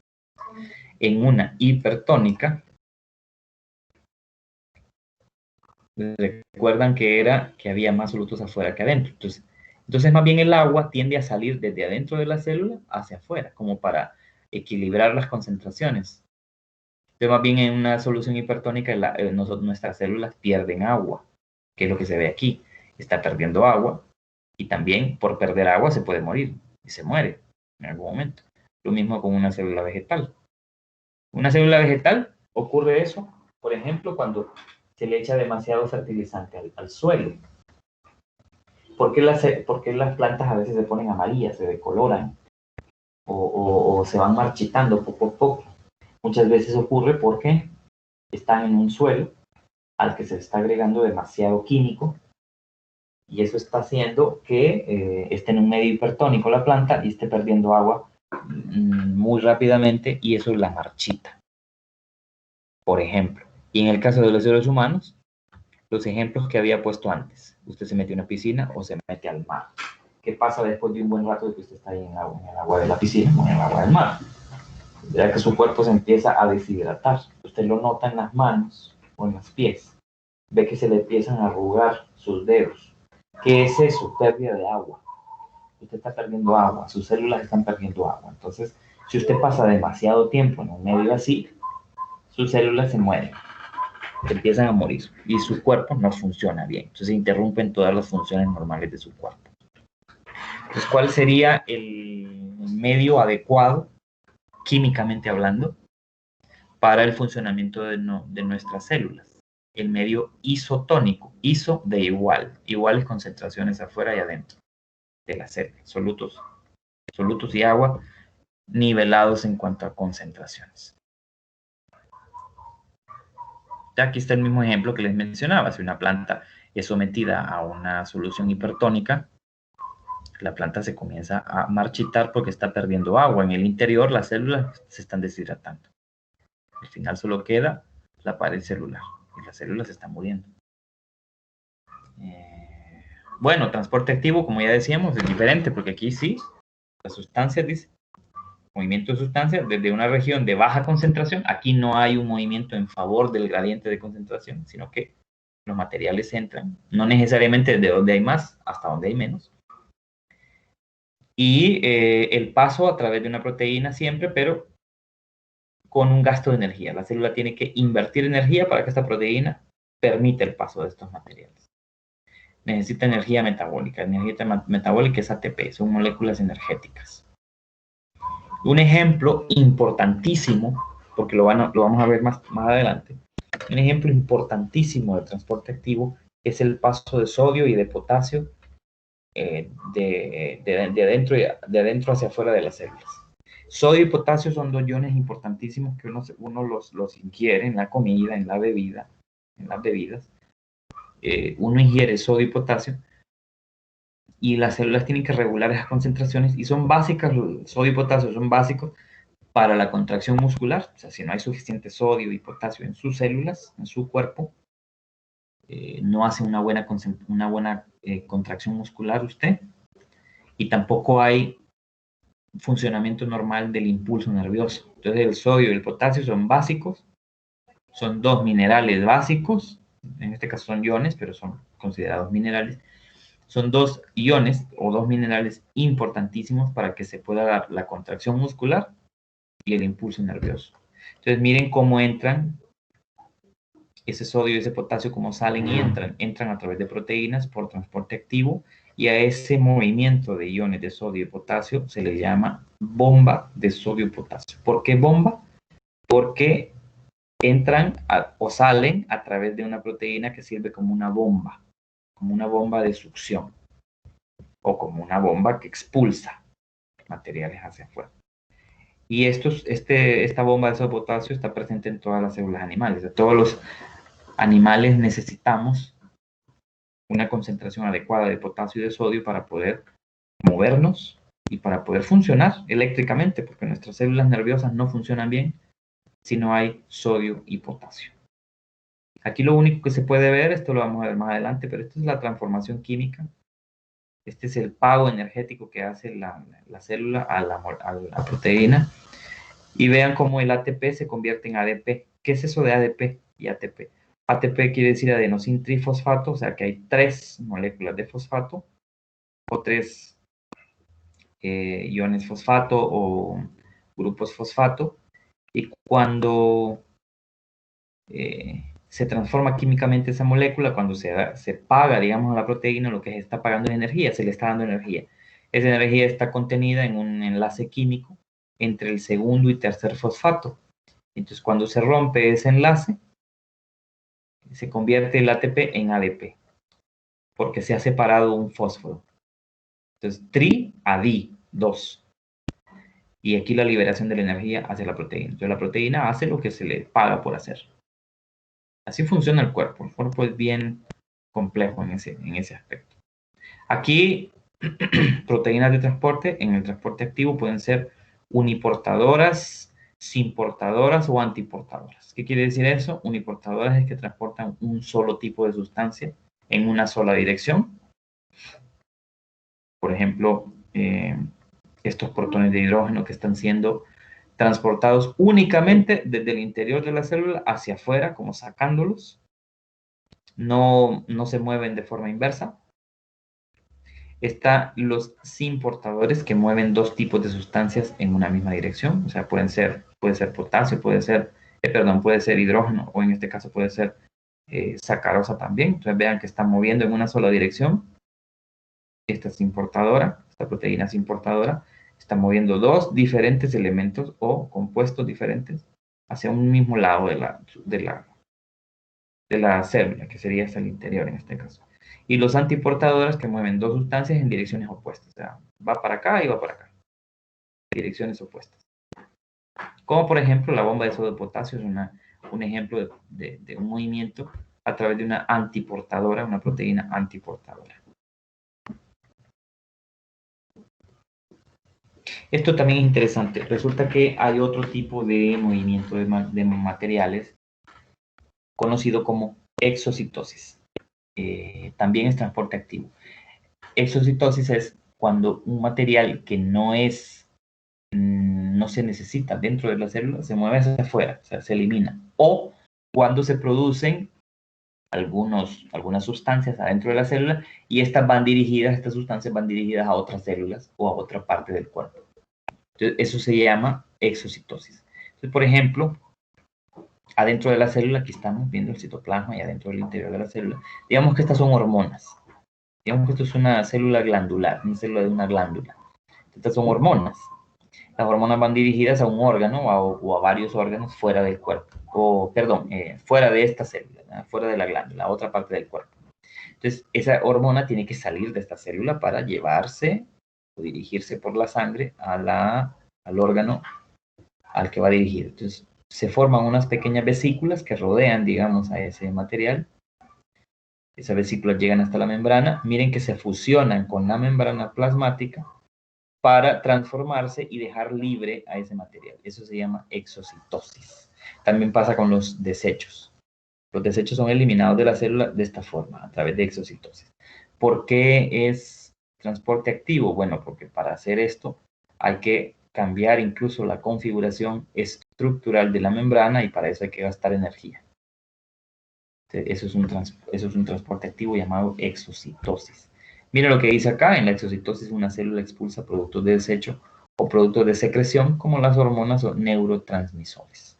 En una hipertónica, recuerdan que había más solutos afuera que adentro. Entonces más bien el agua tiende a salir desde adentro de la célula hacia afuera, como para equilibrar las concentraciones. Entonces más bien en una solución hipertónica nuestras células pierden agua, que es lo que se ve aquí. Está perdiendo agua y también por perder agua se puede morir y se muere en algún momento. Lo mismo con una célula vegetal. Una célula vegetal ocurre eso, por ejemplo, cuando se le echa demasiado fertilizante al suelo. ¿Por qué las plantas a veces se ponen amarillas, se decoloran o se van marchitando poco a poco? Muchas veces ocurre porque están en un suelo al que se está agregando demasiado químico y eso está haciendo que esté en un medio hipertónico la planta y esté perdiendo agua muy rápidamente y eso la marchita, por ejemplo. Y en el caso de los seres humanos, los ejemplos que había puesto antes. Usted se mete a una piscina o se mete al mar. ¿Qué pasa después de un buen rato de que usted está ahí en el agua de la piscina o en el agua del mar? Ya que su cuerpo se empieza a deshidratar. Usted lo nota en las manos o en los pies. Ve que se le empiezan a arrugar sus dedos. ¿Qué es eso? Pérdida de agua. Usted está perdiendo agua, sus células están perdiendo agua. Entonces, si usted pasa demasiado tiempo en un medio así, sus células se mueren, empiezan a morir y su cuerpo no funciona bien. Entonces se interrumpen todas las funciones normales de su cuerpo. Entonces, ¿cuál sería el medio adecuado, químicamente hablando, para el funcionamiento de nuestras células? El medio isotónico, iso de igual, iguales concentraciones afuera y adentro de la célula, solutos y agua nivelados en cuanto a concentraciones. Aquí está el mismo ejemplo que les mencionaba. Si una planta es sometida a una solución hipertónica, la planta se comienza a marchitar porque está perdiendo agua. En el interior las células se están deshidratando. Al final solo queda la pared celular y las células se están muriendo. Bueno, transporte activo, como ya decíamos, es diferente porque aquí sí, las sustancias, dice, movimiento de sustancias desde una región de baja concentración. Aquí no hay un movimiento en favor del gradiente de concentración, sino que los materiales entran, no necesariamente desde donde hay más hasta donde hay menos. Y el paso a través de una proteína siempre, pero con un gasto de energía. La célula tiene que invertir energía para que esta proteína permita el paso de estos materiales. Necesita energía metabólica. Energía metabólica es ATP, son moléculas energéticas. Un ejemplo importantísimo, porque lo vamos a ver más adelante, un ejemplo importantísimo de transporte activo es el paso de sodio y de potasio de adentro hacia afuera de las células. Sodio y potasio son dos iones importantísimos que uno los ingiere en la comida, en la bebida, en las bebidas. Uno ingiere sodio y potasio y las células tienen que regular esas concentraciones y son básicas, el sodio y potasio son básicos para la contracción muscular. O sea, si no hay suficiente sodio y potasio en sus células, en su cuerpo, no hace una buena contracción muscular usted, y tampoco hay funcionamiento normal del impulso nervioso. Entonces el sodio y el potasio son básicos, son dos minerales básicos, en este caso son iones, pero son considerados minerales. Son dos iones o dos minerales importantísimos para que se pueda dar la contracción muscular y el impulso nervioso. Entonces miren cómo entran ese sodio y ese potasio, cómo salen y entran a través de proteínas por transporte activo, y a ese movimiento de iones de sodio y potasio se le llama bomba de sodio y potasio. ¿Por qué bomba? Porque entran o salen a través de una proteína que sirve como una bomba de succión, o como una bomba que expulsa materiales hacia afuera. Y esta bomba de sodio y potasio está presente en todas las células animales. De todos los animales necesitamos una concentración adecuada de potasio y de sodio para poder movernos y para poder funcionar eléctricamente, porque nuestras células nerviosas no funcionan bien si no hay sodio y potasio. Aquí lo único que se puede ver, esto lo vamos a ver más adelante, pero esta es la transformación química. Este es el pago energético que hace la célula a la proteína. Y vean cómo el ATP se convierte en ADP. ¿Qué es eso de ADP y ATP? ATP quiere decir adenosin trifosfato, o sea que hay 3 moléculas de fosfato o 3 iones fosfato o grupos fosfato. Y cuando se transforma químicamente esa molécula, cuando se paga, digamos, a la proteína, lo que se está pagando es energía, se le está dando energía. Esa energía está contenida en un enlace químico entre el segundo y tercer fosfato. Entonces, cuando se rompe ese enlace, se convierte el ATP en ADP, porque se ha separado un fósforo. Entonces, tri a di, 2. Y aquí la liberación de la energía hacia la proteína. Entonces, la proteína hace lo que se le paga por hacer. Así funciona el cuerpo. El cuerpo es bien complejo en ese aspecto. Aquí, proteínas de transporte, en el transporte activo pueden ser uniportadoras, simportadoras o antiportadoras. ¿Qué quiere decir eso? Uniportadoras es que transportan un solo tipo de sustancia en una sola dirección. Por ejemplo, estos protones de hidrógeno que están siendo transportados únicamente desde el interior de la célula hacia afuera, como sacándolos. No se mueven de forma inversa. Están los simportadores que mueven dos tipos de sustancias en una misma dirección. O sea, puede ser potasio, puede ser hidrógeno, o en este caso puede ser sacarosa también. Entonces vean que están moviendo en una sola dirección. Esta proteína es importadora, está moviendo dos diferentes elementos o compuestos diferentes hacia un mismo lado de la célula, que sería hacia el interior en este caso. Y los antiportadores que mueven dos sustancias en direcciones opuestas. O sea, va para acá y va para acá. Direcciones opuestas. Como por ejemplo la bomba de sodio de potasio es un ejemplo de un movimiento a través de una antiportadora, una proteína antiportadora. Esto también es interesante. Resulta que hay otro tipo de movimiento de materiales conocido como exocitosis. También es transporte activo. Exocitosis es cuando un material que no se necesita dentro de la célula se mueve hacia afuera, o sea, se elimina. O cuando se producen algunas sustancias adentro de la célula y estas sustancias van dirigidas a otras células o a otra parte del cuerpo. Entonces, eso se llama exocitosis. Entonces, por ejemplo, adentro de la célula, aquí estamos viendo el citoplasma y adentro del interior de la célula, digamos que estas son hormonas. Digamos que esto es una célula glandular, una célula de una glándula. Estas son hormonas. Las hormonas van dirigidas a un órgano o a varios órganos fuera del cuerpo. Fuera de esta célula, ¿no? Fuera de la glándula, a otra parte del cuerpo. Entonces, esa hormona tiene que salir de esta célula para llevarse o dirigirse por la sangre al órgano al que va dirigido. Entonces, se forman unas pequeñas vesículas que rodean, digamos, a ese material. Esas vesículas llegan hasta la membrana. Miren que se fusionan con la membrana plasmática para transformarse y dejar libre a ese material. Eso se llama exocitosis. También pasa con los desechos. Los desechos son eliminados de la célula de esta forma, a través de exocitosis. ¿Por qué es transporte activo? Bueno, porque para hacer esto hay que cambiar incluso la configuración estructural de la membrana y para eso hay que gastar energía. Eso es un transporte activo llamado exocitosis. Mira lo que dice acá, en la exocitosis una célula expulsa productos de desecho o productos de secreción como las hormonas o neurotransmisores.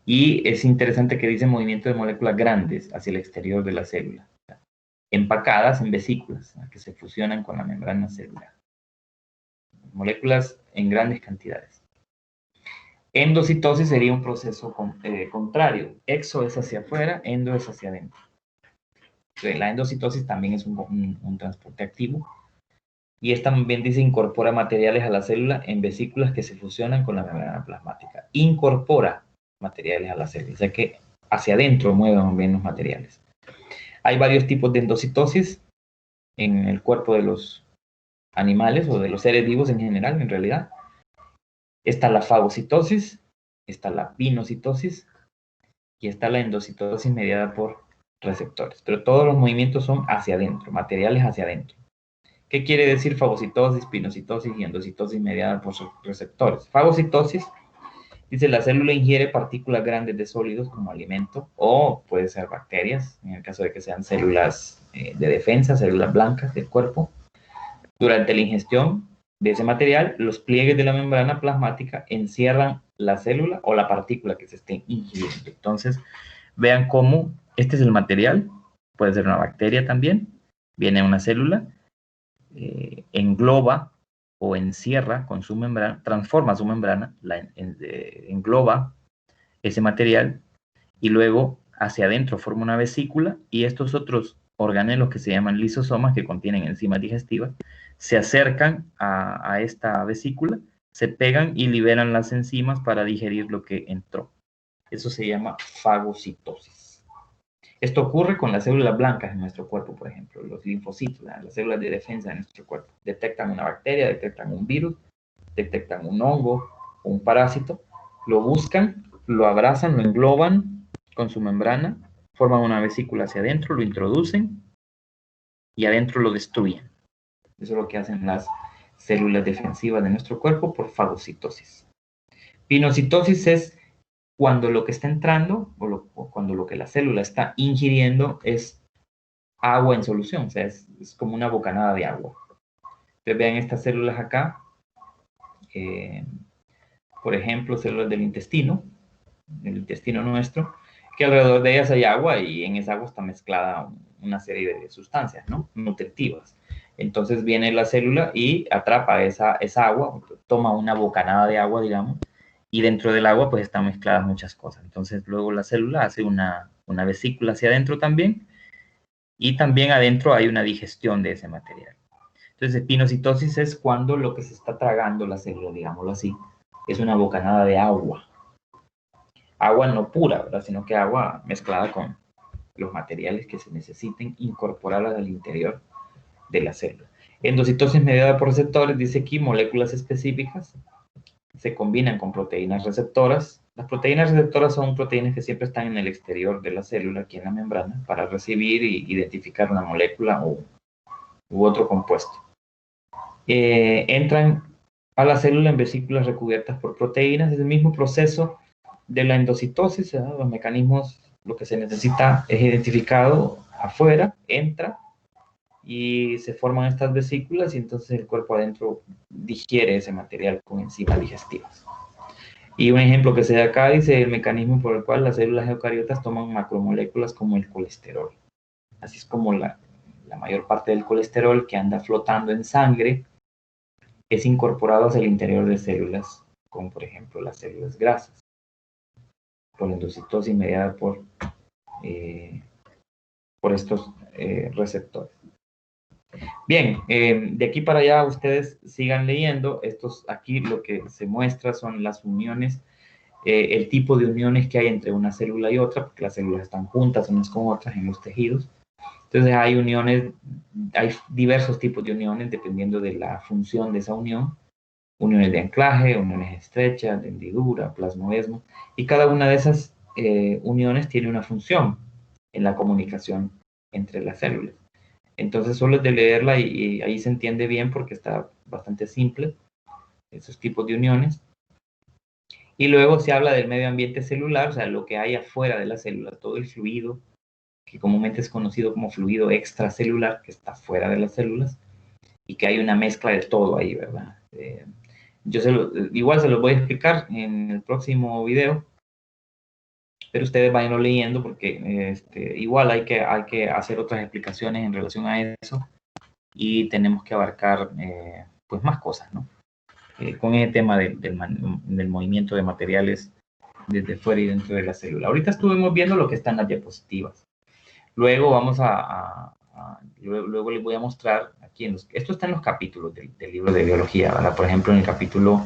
Y es interesante que dice movimiento de moléculas grandes hacia el exterior de la célula, empacadas en vesículas que se fusionan con la membrana celular. Moléculas en grandes cantidades. Endocitosis sería un proceso contrario. Exo es hacia afuera, endo es hacia adentro. La endocitosis también es un transporte activo. Y esta también dice incorpora materiales a la célula en vesículas que se fusionan con la membrana plasmática. Incorpora materiales a la célula, o sea que hacia adentro mueven bien los materiales. Hay varios tipos de endocitosis en el cuerpo de los animales o de los seres vivos en general, en realidad. Está la fagocitosis, está la pinocitosis y está la endocitosis mediada por receptores. Pero todos los movimientos son hacia adentro, materiales hacia adentro. ¿Qué quiere decir fagocitosis, pinocitosis y endocitosis mediada por receptores? Fagocitosis dice la célula ingiere partículas grandes de sólidos como alimento o puede ser bacterias, en el caso de que sean células de defensa, células blancas del cuerpo. Durante la ingestión de ese material, los pliegues de la membrana plasmática encierran la célula o la partícula que se esté ingiriendo. Entonces, vean cómo este es el material, puede ser una bacteria también, viene una célula, engloba o encierra con su membrana, transforma su membrana, engloba ese material y luego hacia adentro forma una vesícula y estos otros organelos que se llaman lisosomas, que contienen enzimas digestivas, se acercan a esta vesícula, se pegan y liberan las enzimas para digerir lo que entró. Eso se llama fagocitosis. Esto ocurre con las células blancas en nuestro cuerpo, por ejemplo, los linfocitos, las células de defensa de nuestro cuerpo. Detectan una bacteria, detectan un virus, detectan un hongo, un parásito, lo buscan, lo abrazan, lo engloban con su membrana, forman una vesícula hacia adentro, lo introducen y adentro lo destruyen. Eso es lo que hacen las células defensivas de nuestro cuerpo por fagocitosis. Pinocitosis es cuando lo que está entrando o cuando lo que la célula está ingiriendo es agua en solución, o sea, es como una bocanada de agua. Ustedes vean estas células acá, por ejemplo, células del intestino nuestro, que alrededor de ellas hay agua y en esa agua está mezclada una serie de sustancias, ¿no? Nutritivas. Entonces viene la célula y atrapa esa agua, toma una bocanada de agua, digamos, y dentro del agua pues están mezcladas muchas cosas. Entonces luego la célula hace una vesícula hacia adentro también y también adentro hay una digestión de ese material. Entonces pinocitosis es cuando lo que se está tragando la célula, digámoslo así, es una bocanada de agua. Agua no pura, ¿verdad? Sino que agua mezclada con los materiales que se necesiten incorporar al interior de la célula. Endocitosis mediada por receptores, dice aquí, moléculas específicas se combinan con proteínas receptoras. Las proteínas receptoras son proteínas que siempre están en el exterior de la célula, aquí en la membrana, para recibir e identificar una molécula u otro compuesto. Entran a la célula en vesículas recubiertas por proteínas. Es el mismo proceso de la endocitosis, los mecanismos, lo que se necesita es identificado afuera, entra y se forman estas vesículas y entonces el cuerpo adentro digiere ese material con enzimas digestivas. Y un ejemplo que se da acá dice el mecanismo por el cual las células eucariotas toman macromoléculas como el colesterol. Así es como la mayor parte del colesterol que anda flotando en sangre es incorporado hacia el interior de células, como por ejemplo las células grasas, por endocitosis mediada por estos receptores. Bien, de aquí para allá ustedes sigan leyendo. Aquí lo que se muestra son las uniones, el tipo de uniones que hay entre una célula y otra, porque las células están juntas unas con otras en los tejidos. Entonces hay uniones, hay diversos tipos de uniones dependiendo de la función de esa unión. Uniones de anclaje, uniones estrechas, de hendidura, plasmodesmos, y cada una de esas uniones tiene una función en la comunicación entre las células. Entonces solo es de leerla y ahí se entiende bien porque está bastante simple, esos tipos de uniones. Y luego se habla del medio ambiente celular, o sea, lo que hay afuera de la célula, todo el fluido, que comúnmente es conocido como fluido extracelular, que está fuera de las células, y que hay una mezcla de todo ahí, ¿verdad? Yo igual se los voy a explicar en el próximo video, pero ustedes vayan leyendo porque igual hay que hacer otras explicaciones en relación a eso y tenemos que abarcar pues más cosas, ¿no? Con ese tema del movimiento de materiales desde fuera y dentro de la célula. Ahorita estuvimos viendo lo que está en las diapositivas. Luego vamos luego les voy a mostrar aquí, esto está en los capítulos del libro de biología, ¿verdad? Por ejemplo, en el capítulo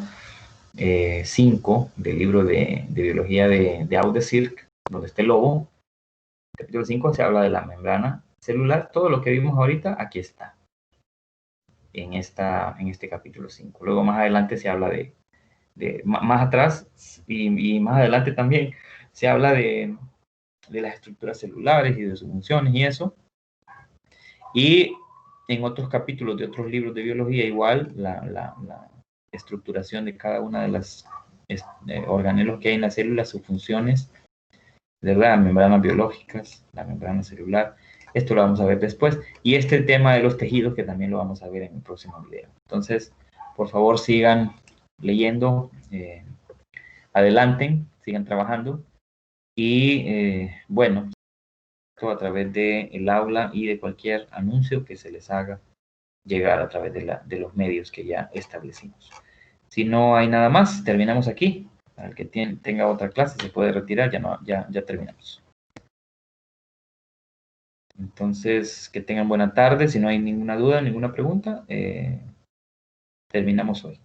5 del libro de biología de Audesirk, donde está el lobo, el capítulo 5 se habla de la membrana celular. Todo lo que vimos ahorita, aquí está, en este capítulo 5. Luego más adelante se habla más atrás y más adelante también se habla de las estructuras celulares y de sus funciones y eso. Y en otros capítulos de otros libros de biología, igual la estructuración de cada una de las organelos que hay en las células, sus funciones, ¿verdad? Las membranas biológicas, la membrana celular. Esto lo vamos a ver después. Y este tema de los tejidos, que también lo vamos a ver en el próximo video. Entonces, por favor, sigan leyendo, adelanten, sigan trabajando. Y bueno, a través del aula y de cualquier anuncio que se les haga llegar a través de los medios que ya establecimos. Si no hay nada más, terminamos aquí. Para el que tenga otra clase se puede retirar, ya terminamos. Entonces, que tengan buena tarde. Si no hay ninguna duda, ninguna pregunta, terminamos hoy.